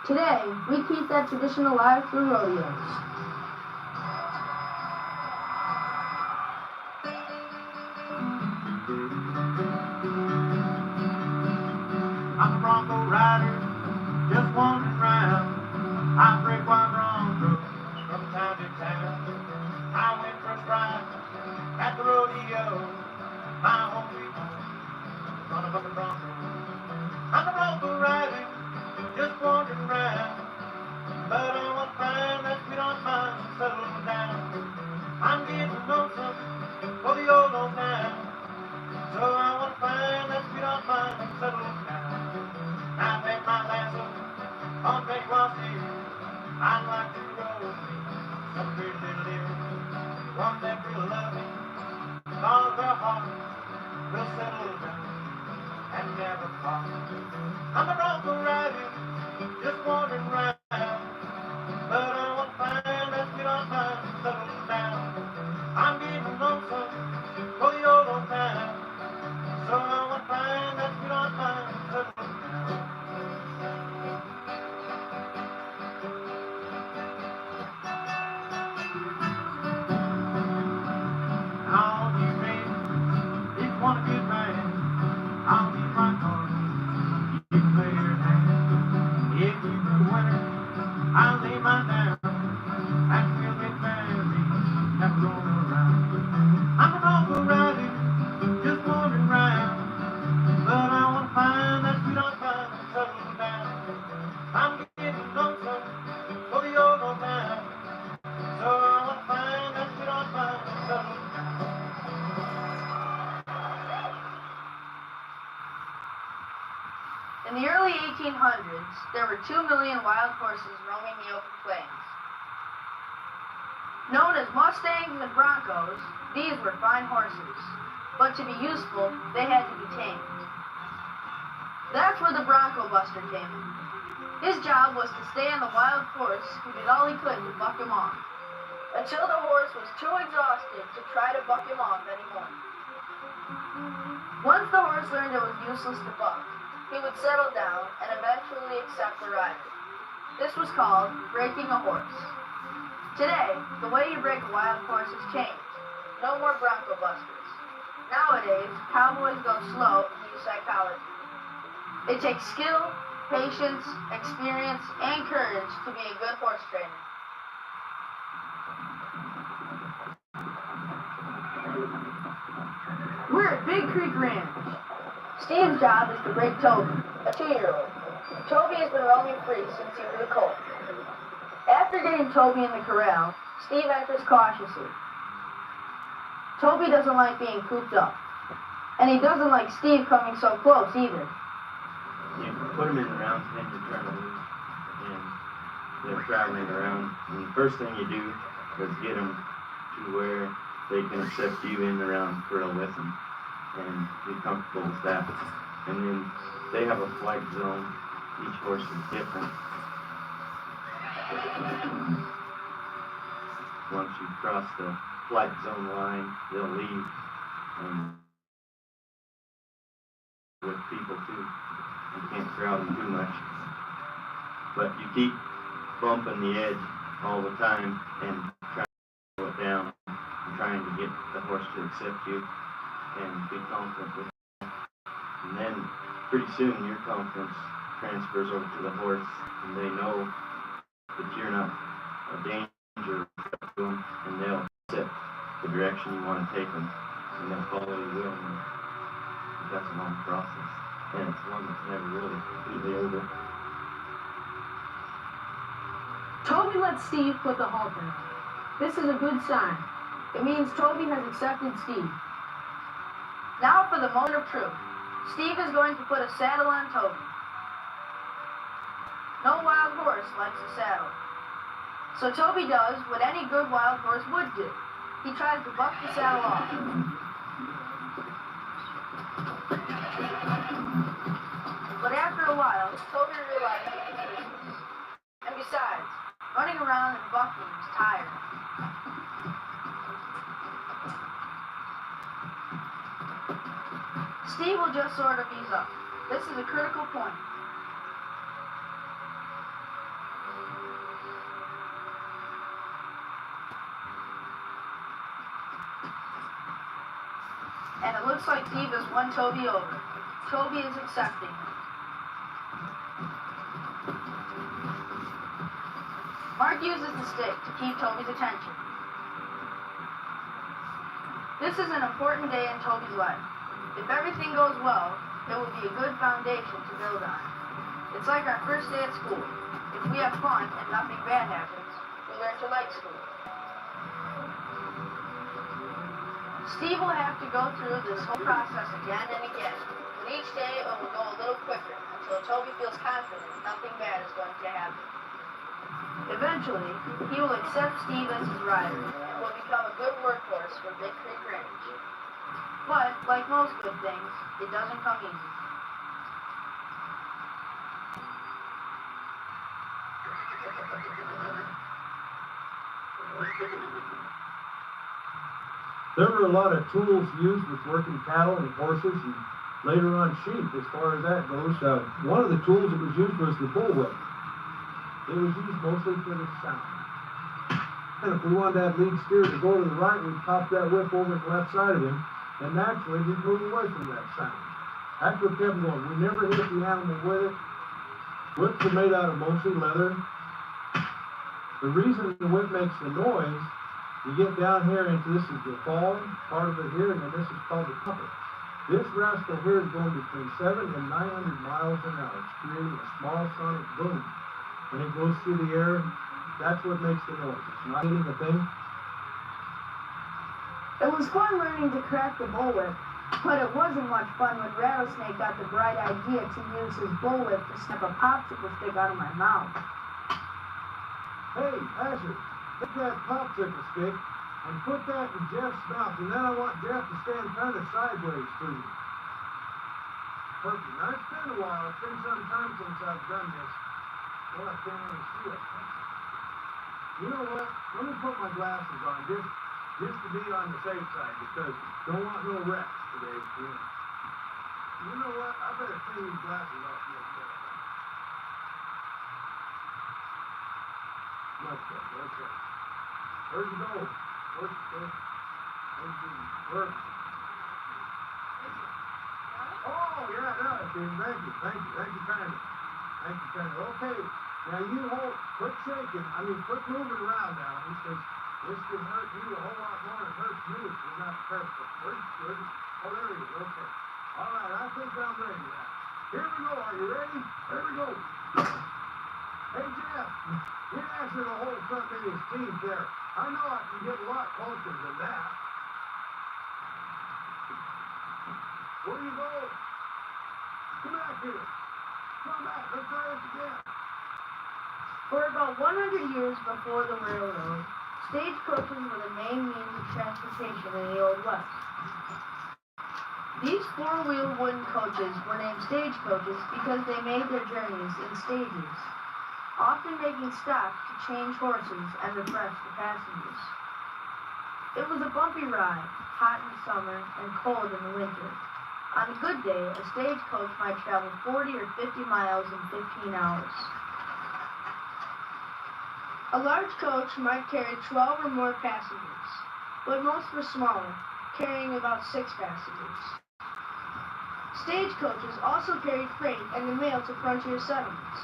Today, we keep that tradition alive through rodeos. I'm a Bronco rider, just wandering round. I break wild Broncos from town to town. I went first prize at the rodeo. My home sweet home, on a bucking Bronco. I'm a Bronco rider, just wandering round. But I want to find that sweet on mine and settle down. I'm getting lonesome for the old town. So I want to find that sweet on mine and settle down. I bet my lasso on Betty was here. I'd like to roll with me some pretty little deer. One that will love me, cause her heart will settle down and never part. I'm a Bronco rider, just wandering round. But I want to find that sweet on mine and settle down. I'm getting lonesome for the old town. So I want to find that sweet on mine and settle down. All you men, if you want a good man, I'll be my card. You can play your hand. If you do winner, I'll lay mine down. And we'll get married and roll around. I'm a Bronco rider, just wandering round. But I want to find that sweet on mine and settle down. I'm getting lonesome for the old town. So I want to find that sweet on mine and settle down. In the early 1800s, there were 2 million wild horses roaming the open plains. Known as Mustangs and Broncos, these were fine horses, but to be useful, they had to be tamed. That's where the Bronco Buster came in. His job was to stay on the wild horse who did all he could to buck him off, until the horse was too exhausted to try to buck him off anymore. Once the horse learned it was useless to buck, he would settle down and eventually accept the rider. This was called breaking a horse. Today, the way you break a wild horse has changed. No more Bronco Busters. Nowadays, cowboys go slow and use psychology. It takes skill, patience, experience, and courage to be a good horse trainer. We're at Big Creek Ranch. Steve's job is to break Toby, a 2-year-old. Toby has been roaming free since he was a colt. After getting Toby in the corral, Steve enters cautiously. Toby doesn't like being cooped up. And he doesn't like Steve coming so close either. You put them in the round pen, you turn them loose, and they're traveling around. And the first thing you do is get them to where they can accept you in the round corral with them and be comfortable with that. And then they have a flight zone. Each horse is different. Once you cross the flight zone line, they'll leave and with people too. You can't crowd them too much. But you keep bumping the edge all the time and trying to slow it down and trying to get the horse to accept you and be confident with it. And then pretty soon your confidence transfers over to the horse and they know that you're not a danger to them and they'll accept the direction you want to take them and they'll follow you will. And that's a long process and it's one that's never really completely over. Toby lets Steve put the halter on. This is a good sign. It means Toby has accepted Steve. Now for the moment of truth. Steve is going to put a saddle on Toby. No wild horse likes a saddle. So Toby does what any good wild horse would do. He tries to buck the saddle off. But after a while, Toby realizes it's useless. And besides, Running around and bucking was tiring. Steve will just sort of ease up. This is a critical point. And it looks like Steve has won Toby over. Toby is accepting. Mark uses the stick to keep Toby's attention. This is an important day in Toby's life. If everything goes well, it will be a good foundation to build on. It's like our first day at school. If we have fun and nothing bad happens, we learn to like school. Steve will have to go through this whole process again and again, but each day it will go a little quicker until Toby feels confident nothing bad is going to happen. Eventually, he will accept Steve as his rider and will become a good workhorse for Big Creek Range. But, like most good things, it doesn't come easy. There were a lot of tools used with working cattle and horses and later on sheep as far as that goes. One of the tools that was used was the bullwhip. It was used mostly for the sound. And if we wanted that lead steer to go to the right, we'd pop that whip over the left side of him, and naturally he'd move away from that sound. That's what kept him going. We never hit the animal with it. Whips are made out of mostly leather. The reason the whip makes the noise, you get down here into this is the fall part of it here, and then this is called the puppet. This rascal here is going between 700 and 900 miles an hour. It's creating a small sonic boom. When it goes through the air, that's what makes the noise. It's not hitting the thing. It was fun learning to crack the bullwhip, but it wasn't much fun when Rattlesnake got the bright idea to use his bullwhip to snap a popsicle stick out of my mouth. Hey, Asher, take that popsicle stick and put that in Jeff's mouth, and then I want Jeff to stand kind of sideways for you. Perfect. Now, it's been a while. It's been some time since I've done this. Well, I can't really see it. You know what? Let me put my glasses on just to be on the safe side because don't want no wrecks today. You know what? I better clean these glasses off real quick. Much better. Okay. Where'd you go? Where'd you? Oh, yeah, no, thank you kindly. Okay, now you quit shaking, quit moving around now, because this can hurt you a whole lot more than it hurts me if you're not careful. Oh, there he is, okay. All right, I think I'm ready now. Here we go, are you ready? Here we go. Hey, Jeff, you're asking to hold something in his teeth there. I know I can get a lot closer than that. Where you go? Come back here. Come back. Let's try this again. For about 100 years before the railroad, stagecoaches were the main means of transportation in the Old West. These four-wheel wooden coaches were named stagecoaches because they made their journeys in stages, often making stops to change horses and refresh the passengers. It was a bumpy ride, hot in the summer and cold in the winter. On a good day, a stagecoach might travel 40 or 50 miles in 15 hours. A large coach might carry 12 or more passengers, but most were smaller, carrying about 6 passengers. Stagecoaches also carried freight and the mail to frontier settlements.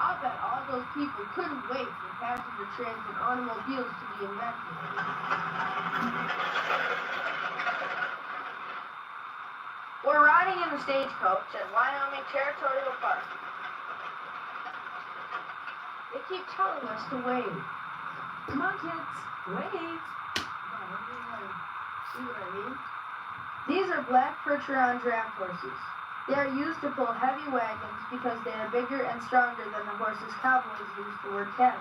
I'll bet all those people couldn't wait for passenger trains and automobiles to be invented. We're riding in the stagecoach at Wyoming Territorial Park. They keep telling us to wait. Come on, kids, wait. See what I mean? These are black Percheron draft horses. They are used to pull heavy wagons because they are bigger and stronger than the horses cowboys use to work cattle.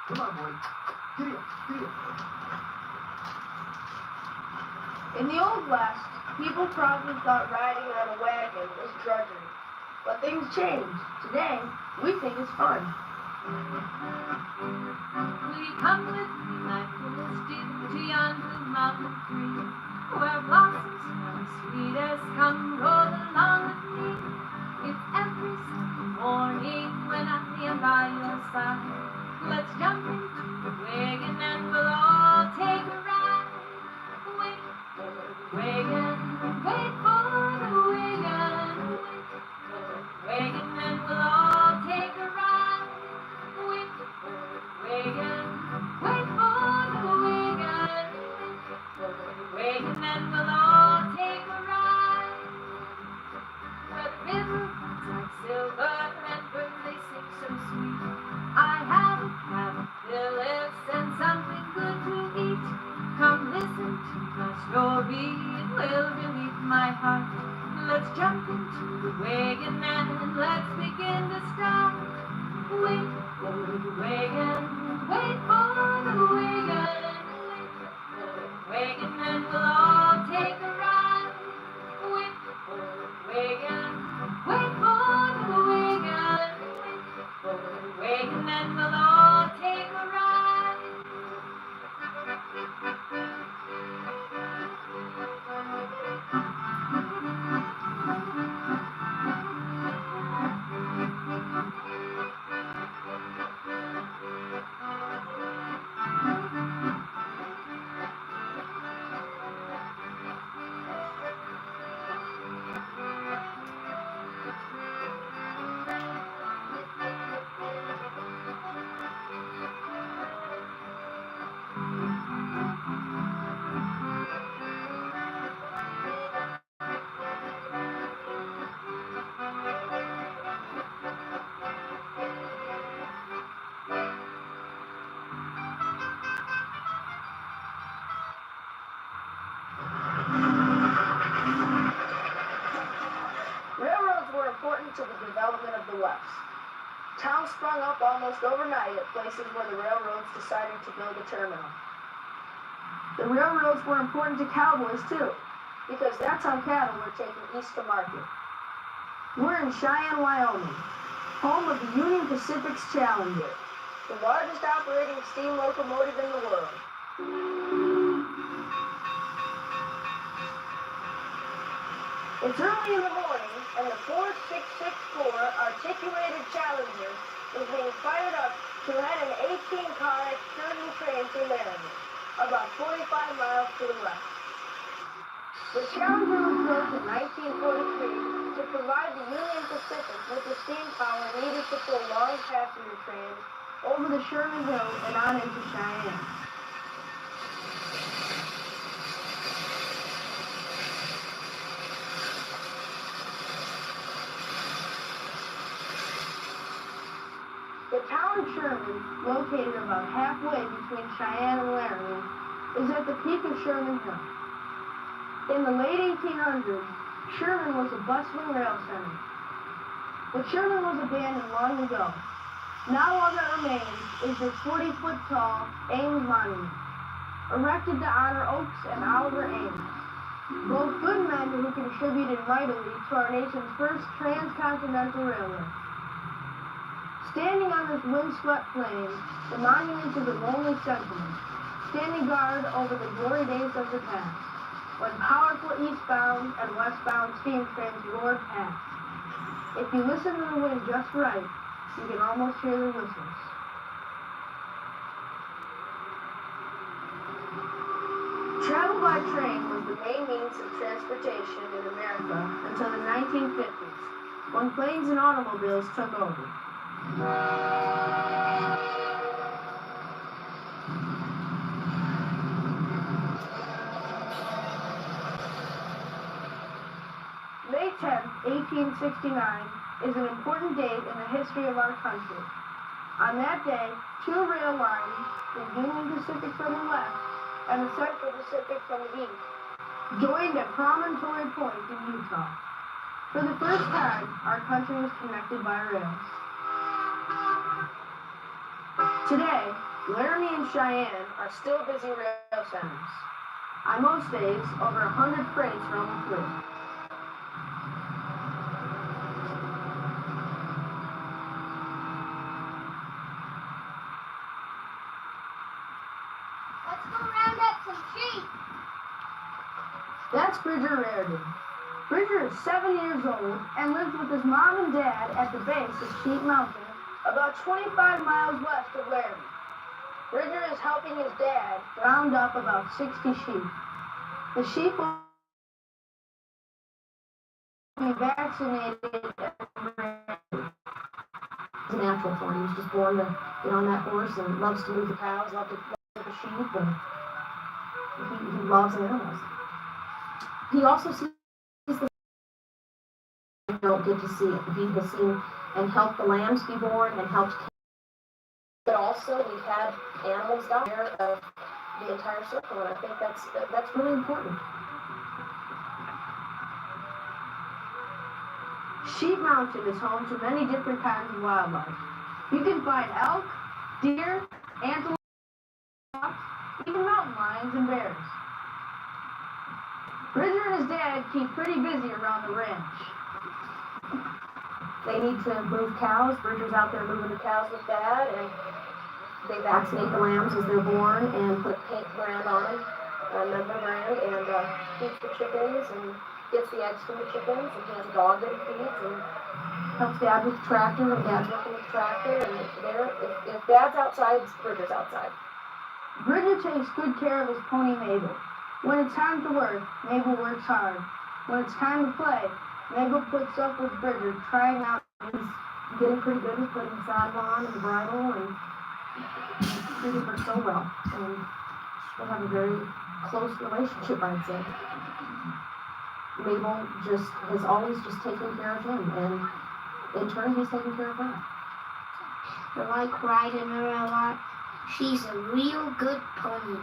Come on, boy. Get it. In the Old West, people probably thought riding on a wagon was drudgery. But things changed. Today, we think it's fun. Come with me, my foolish dear, to yonder mountain tree, where blossoms are sweetest. Come roll along with me. It's every Sunday morning when I am by your side. Let's jump into the wagon and we'll all take a ride. Wait for the wagon, wait for the wagon, wait for the wagon and we'll all take a ride. Wait for the wagon, wait for the wagon, wait for the wagon and we'll all take a ride. Where the river runs like silver and birds they sing so sweet. I have a Phyllis and something good to eat. Come listen to my story, it will relieve my heart. Let's jump into the wagon and let's begin to start. Wait for the wagon, wait for the wagon, wait for the wagon and we'll all take a ride. Wait for the wagon, wait for the wagon, wait for the wagon and we'll all take a ride. Railroads were important to the development of the West. Towns sprung up almost overnight at places where the railroads decided to build a terminal. The railroads were important to cowboys too, because that's how cattle were taken east to market. We're in Cheyenne, Wyoming, home of the Union Pacific's Challenger, the largest operating steam locomotive in the world. It's early in the morning, and the 4664 articulated Challenger is being fired up to head an 18-car excursion train to Laramie, about 45 miles to the west. The Challenger was built in 1943 to provide the Union Pacific with the steam power needed to pull long passenger trains over the Sherman Hills and on into Cheyenne. The town of Sherman, located about halfway between Cheyenne and Laramie, is at the peak of Sherman Hill. In the late 1800s, Sherman was a bustling rail center. But Sherman was abandoned long ago. Now all that remains is this 40-foot tall Ames Monument, erected to honor Oaks and Oliver Ames, both good men who contributed mightily to our nation's first transcontinental railway. Standing on this windswept plain, the monument is a lonely sentiment, standing guard over the glory days of the past, when powerful eastbound and westbound steam trains roared past. If you listen to the wind just right, you can almost hear the whistles. Travel by train was the main means of transportation in America until the 1950s, when planes and automobiles took over. May 10, 1869 is an important date in the history of our country. On that day, two rail lines, the Union Pacific from the west and the Central Pacific from the east, joined at Promontory Point in Utah. For the first time, our country was connected by rails. Today, Laramie and Cheyenne are still busy rail centers. On most days, over 100 freights roam through. Let's go round up some sheep. That's Bridger Reardon. Bridger is 7 years old and lives with his mom and dad at the base of Sheep Mountain, about 25 miles west of Laramie. Bridger is helping his dad round up about 60 sheep. The sheep will be vaccinated. He's a natural for him. He was just born to get on that horse and loves to move the cows, loves to move the sheep, and he loves animals. He also sees the don't get to see it. He has seen and helped the lambs be born and helped. But also we've had animals down there of the entire circle, and I think that's really important. Sheep Mountain is home to many different kinds of wildlife. You can find elk, deer, antelope, even mountain lions and bears. Bridger and his dad keep pretty busy around the ranch. They need to move cows. Bridger's out there moving the cows with Dad, and they vaccinate the lambs as they're born and put a paint brand on them, a member brand, and feeds the chickens and gets the eggs from the chickens, and he has a dog that he feeds and helps Dad with the tractor, and Dad's working with the tractor, and if Dad's outside, Bridger's outside. Bridger takes good care of his pony Mabel. When it's time to work, Mabel works hard. When it's time to play, Mabel puts up with Bridger, trying out. He's getting pretty good at putting the saddle on and the bridle, and treating her so well. And they have a very close relationship, I'd say. Mabel has always taken care of him, and in turn, he's taken care of her. I like riding her a lot. She's a real good pony.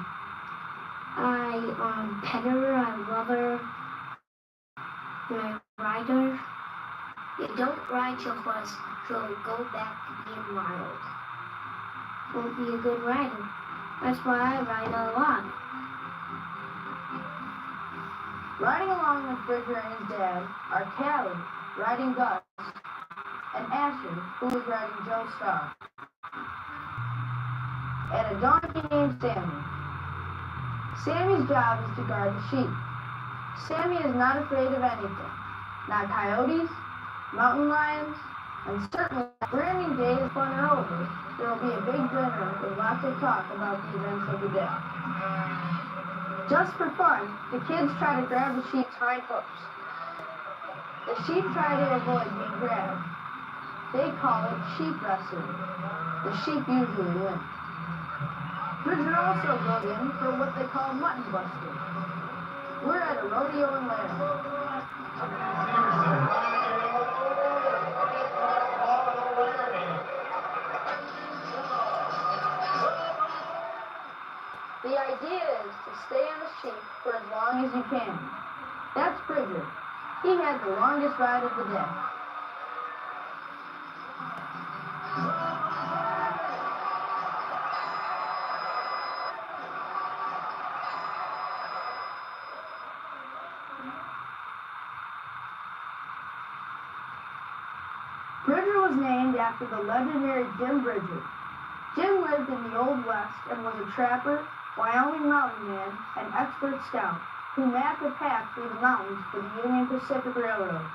I pet her, I love her, and I ride her. You don't ride your horse, she'll go back to being wild. Won't be a good rider. That's why I ride her a lot. Riding along with Bridger and his dad are Callie, riding Gus, and Asher, who is riding Joe Star, and a donkey named Sammy. Sammy's job is to guard the sheep. Sammy is not afraid of anything. Not coyotes, mountain lions, and certainly when branding day is fun and over, there will be a big dinner with lots of talk about the events of the day. Just for fun, the kids try to grab the sheep's hind hoofs. The sheep try to avoid being grabbed. They call it sheep wrestling. The sheep usually win. Bridger also goes in for what they call mutton busting. We're at a rodeo in Laramie. The idea is to stay on the sheep for as long as you can. That's Bridger. He had the longest ride of the day. Bridger was named after the legendary Jim Bridger. Jim lived in the Old West and was a trapper, Wyoming mountain man, and expert scout who mapped a path through the mountains for the Union Pacific Railroad.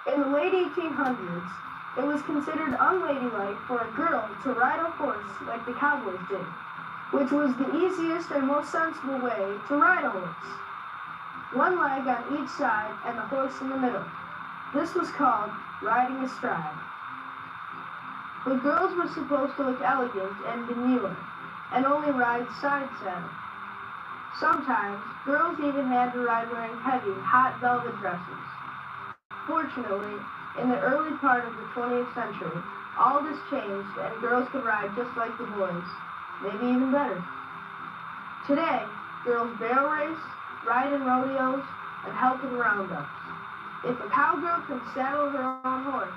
In the late 1800s, it was considered unladylike for a girl to ride a horse like the cowboys did, which was the easiest and most sensible way to ride a horse. One leg on each side and the horse in the middle. This was called riding astride. The girls were supposed to look elegant and demure, and only ride side saddle. Sometimes, girls even had to ride wearing heavy, hot velvet dresses. Fortunately, in the early part of the 20th century, all this changed and girls could ride just like the boys, maybe even better. Today, girls barrel race, ride in rodeos, and help in roundups. If a cowgirl can saddle her own horse,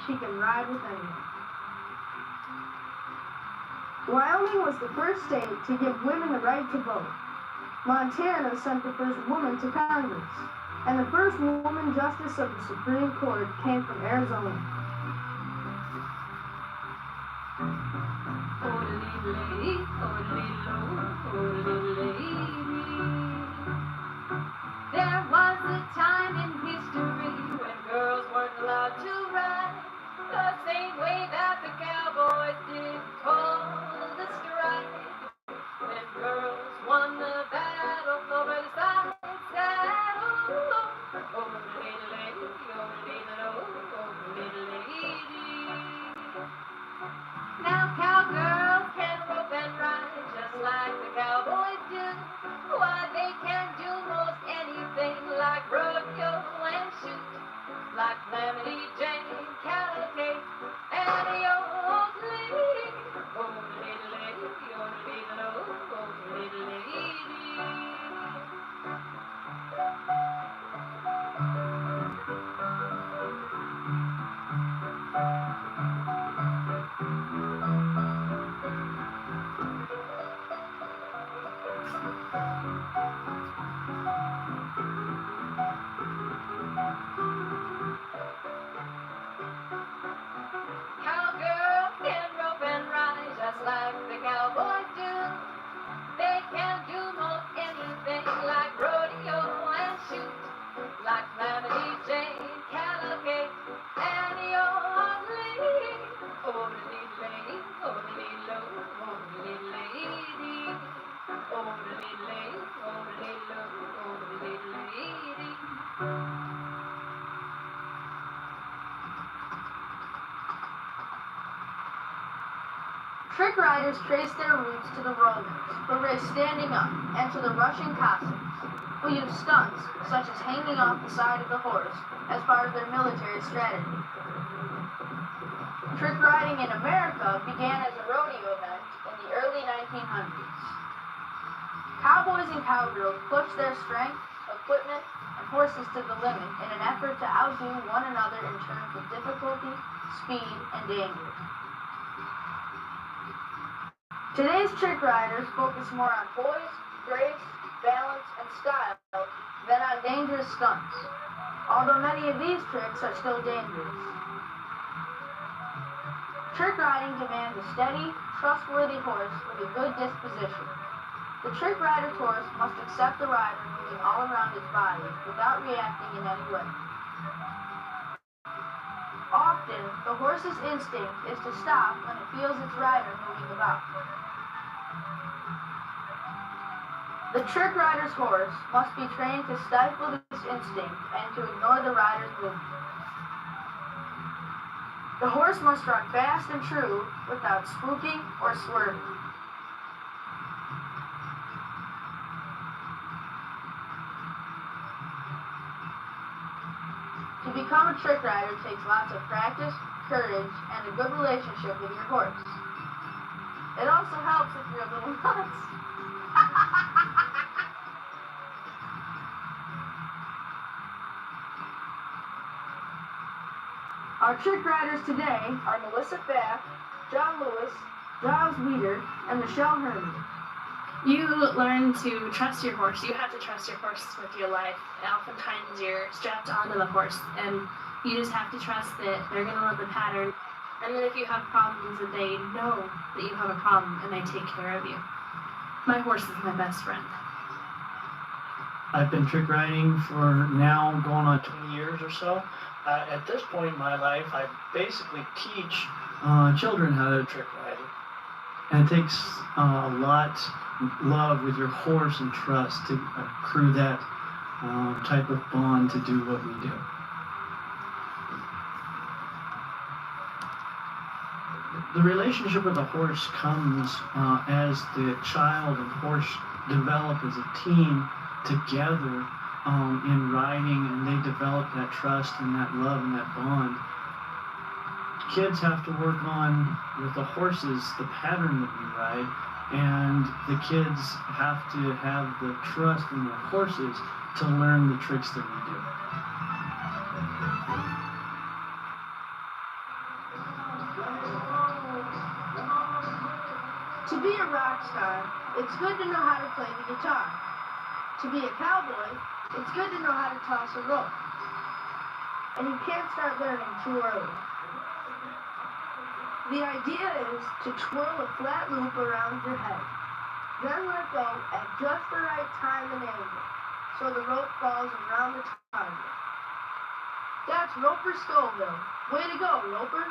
she can ride with anyone. Wyoming was the first state to give women the right to vote. Montana sent the first woman to Congress, and the first woman justice of the Supreme Court came from Arizona. There was a time in history when girls weren't allowed to ride the same way that the cowboys did call the strike. When girls won the battle over the side saddle, oh little lady, oh little lady. Now cowgirls can rope and ride just like the cowboys do. Why, they can do most anything like rodeo and shoot, like Calamity Jane, Cavalcade, and the old lady. Oh, little lady, oh, little lady. Cowgirls can rope and ride just like the cowboys do. They can do most anything like rodeo and shoot, like Calamity Jane, Cavalcade, and the old lady. Oh, little lady, oh, little, oh, little lady. Oh, little lady, oh, little, oh, little lady. Trick riders trace their roots to the Romans, who raced standing up, and to the Russian Cossacks, who used stunts, such as hanging off the side of the horse, as part of their military strategy. Trick riding in America began as a rodeo event in the early 1900s. Cowboys and cowgirls pushed their strength, equipment, and horses to the limit in an effort to outdo one another in terms of difficulty, speed, and danger. Today's trick riders focus more on poise, grace, balance, and style than on dangerous stunts, although many of these tricks are still dangerous. Trick riding demands a steady, trustworthy horse with a good disposition. The trick rider's horse must accept the rider moving all around its body without reacting in any way. Often, the horse's instinct is to stop when it feels its rider moving about. The trick rider's horse must be trained to stifle this instinct and to ignore the rider's movement. The horse must run fast and true without spooking or swerving. To become a trick rider takes lots of practice, courage, and a good relationship with your horse. It also helps if you're a little nuts. Our trick riders today are Melissa Pfaff, John Lewis, Giles Weeder, and Michelle Herman. You learn to trust your horse. You have to trust your horse with your life. And oftentimes you're strapped onto the horse, and you just have to trust that they're going to know the pattern. And then if you have problems, that they know that you have a problem, and they take care of you. My horse is my best friend. I've been trick riding for now going on 20 years or so. At this point in my life, I basically teach children how to trick ride. And it takes a lot of love with your horse and trust to accrue that type of bond to do what we do. The relationship with the horse comes as the child and horse develop as a team together in riding, and they develop that trust and that love and that bond. Kids have to work on, with the horses, the pattern that we ride, and the kids have to have the trust in their horses to learn the tricks that we do. To be a rock star, it's good to know how to play the guitar. To be a cowboy, it's good to know how to toss a rope. And you can't start learning too early. The idea is to twirl a flat loop around your head, then let go at just the right time and angle, so the rope falls around the target. That's Roper Scoville. Way to go, Roper.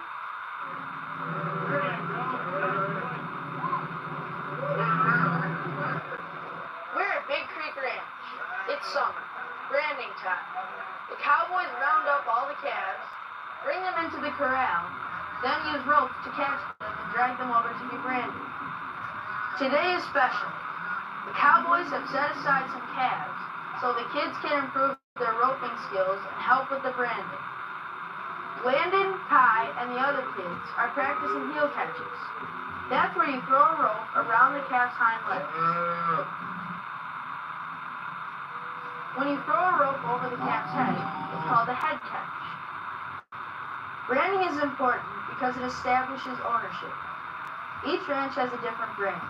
We're at Big Creek Ranch. It's summer, branding time. The cowboys round up all the calves, bring them into the corral, then use ropes to catch them and drag them over to be branded. Today is special. The cowboys have set aside some calves so the kids can improve their roping skills and help with the branding. Landon, Kai, and the other kids are practicing heel catches. That's where you throw a rope around the calf's hind legs. When you throw a rope over the calf's head, it's called a head catch. Branding is important because it establishes ownership. Each ranch has a different brand,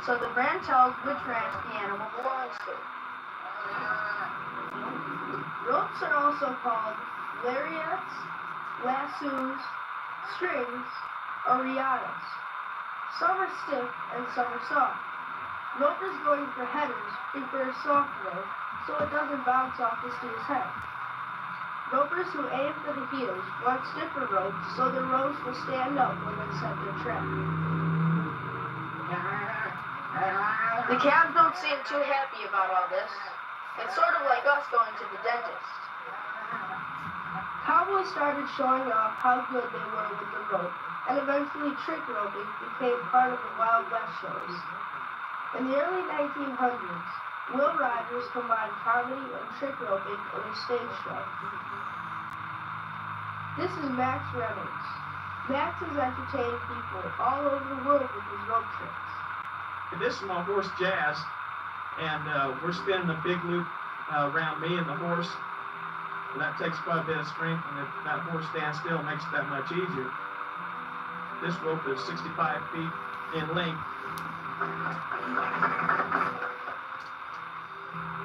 so the brand tells which ranch the animal belongs to. Ropes are also called lariats, lassos, strings, or riatas. Some are stiff and some are soft. Ropers going for headers prefer a soft rope so it doesn't bounce off the steer's head. Ropers who aim for the heels want stiffer ropes so the ropes will stand up when they set their trap. The calves don't seem too happy about all this. It's sort of like us going to the dentist. Cowboys started showing off how good they were with the rope, and eventually trick roping became part of the Wild West shows. In the early 1900s, Will Rogers combined comedy and trick roping in a stage show. This is Max Reynolds. Max has entertained people all over the world with his rope tricks. This is my horse Jazz, and we're spinning a big loop around me and the horse. And that takes quite a bit of strength, and if that horse stands still, it makes it that much easier. This rope is 65 feet in length.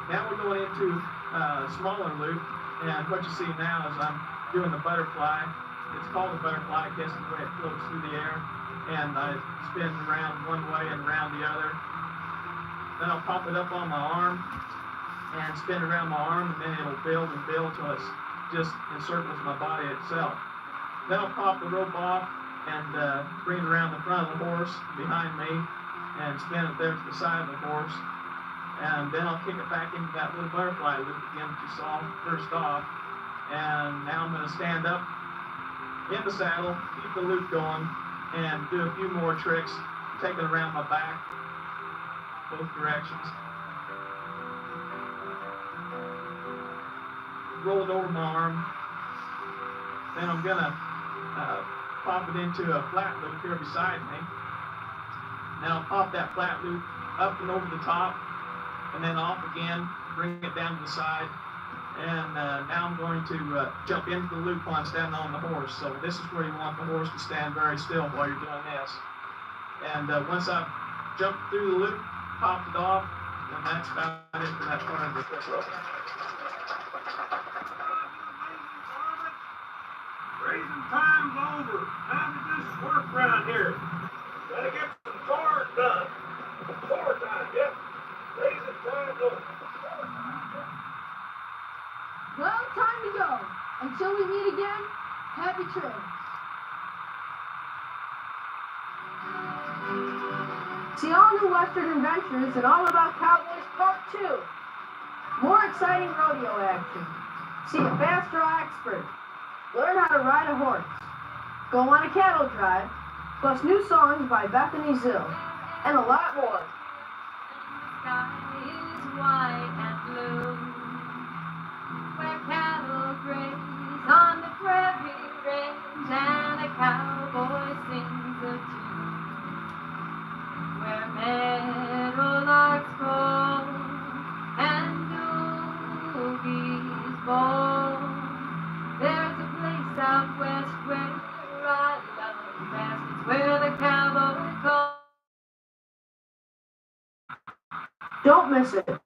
Now we're going into a smaller loop, and what you see now is I'm doing the butterfly. It's called a butterfly, I guess is the way it floats through the air. And I spin around one way and around the other. Then I'll pop it up on my arm and spin around my arm, and then it'll build and build till it just encircles my body itself. Then I'll pop the rope off and bring it around the front of the horse behind me and spin it there to the side of the horse. And then I'll kick it back into that little butterfly loop again that you saw first off. And now I'm going to stand up in the saddle, keep the loop going, and do a few more tricks, take it around my back, both directions. Roll it over my arm. Then I'm going to pop it into a flat loop here beside me. Now I'll pop that flat loop up and over the top, and then off again, bring it down to the side. And now I'm going to jump into the loop while I'm standing on the horse. So this is where you want the horse to stand very still while you're doing this. And once I've jumped through the loop, popped it off, then that's about it for that part of the trick rope. Raising time's over. Time to do some work around here. Gotta get some chores done. Chore time, yep. Raising time's over. Well, time to go. Until we meet again, happy trails. See all new Western Adventures and All About Cowboys Part 2. More exciting rodeo action. See a fast draw expert. Learn how to ride a horse. Go on a cattle drive. Plus new songs by Bethany Zill. And a lot more. The sky is white and blue, where cattle graze on the prairie range, and a cowboy sings a tune, where meadowlarks call and doobies bawl. Don't miss it.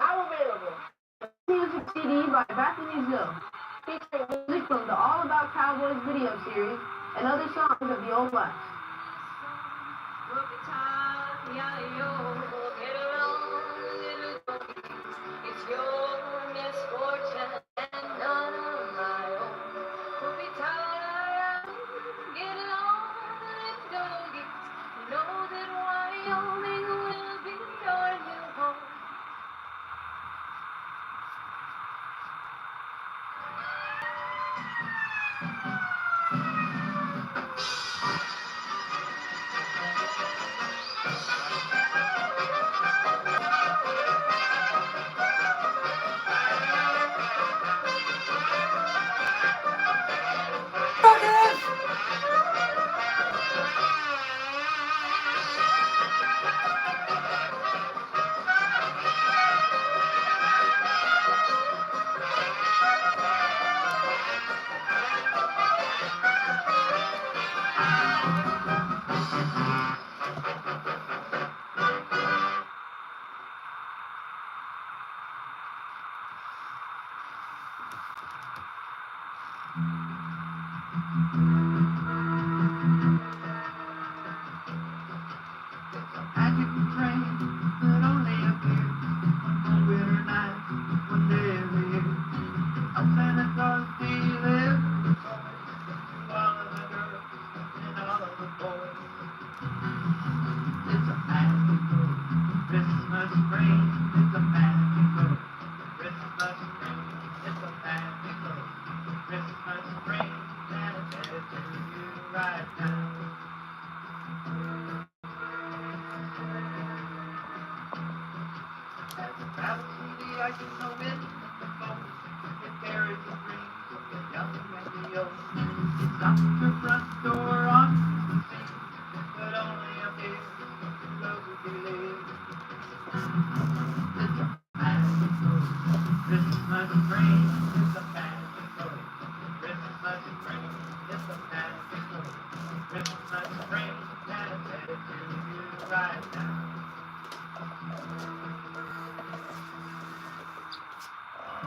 Now available. Music CD by Bethany Zill, featuring music from the All About Cowboys video series and other songs of the Old West. It's your misfortune and none of my own. Whoopie tie, get along, little doggies. Know that Wyoming will be your new home.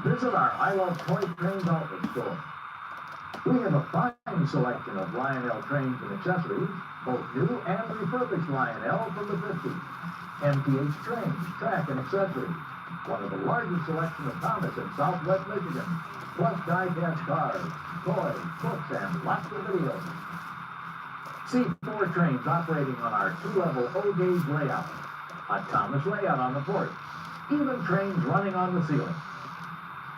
Visit our I Love Toy Trains outlet store. We have a fine selection of Lionel trains and accessories, both new and refurbished Lionel from the 50s. MTH trains, track and accessories, One of the largest selections of Thomas in Southwest Michigan, plus die-cast cars, toys, books, and lots of videos. See 4 trains operating on our 2-level O-gauge layout, a Thomas layout on the porch, even trains running on the ceiling.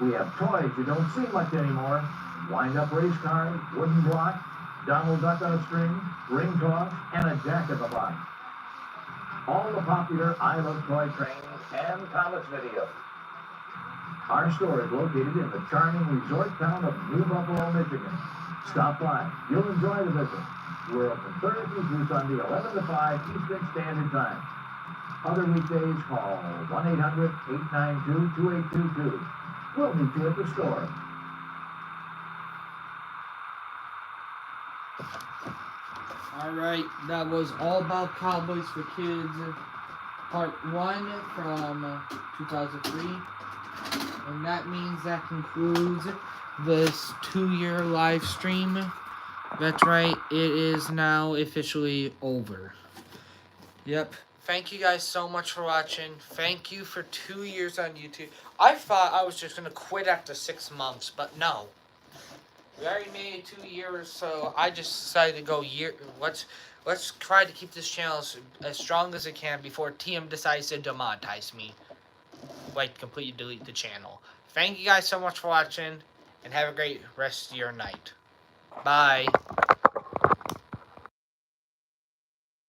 We have toys you don't see much anymore, wind-up race cars, wooden blocks, Donald Duck on a string, ring toss, and a Jack-in-the-Box. All the popular I Love Toy trains and Thomas videos. Our store is located in the charming resort town of New Buffalo, Michigan. Stop by. You'll enjoy the visit. We're open Thursday through Sunday, 11 to 5 Eastern Standard Time. Other weekdays, call 1-800-892-2822. We'll meet you at the store. Alright, that was All About Cowboys for Kids, Part 1 from 2003. And that means that concludes this 2-year live stream. That's right, it is now officially over. Yep. Thank you guys so much for watching. Thank you for 2 years on YouTube. I thought I was just going to quit after 6 months, but no. We already made it 2 years, so I just decided to go year. Let's try to keep this channel as strong as it can before TM decides to demonetize me. Like, completely delete the channel. Thank you guys so much for watching, and have a great rest of your night. Bye.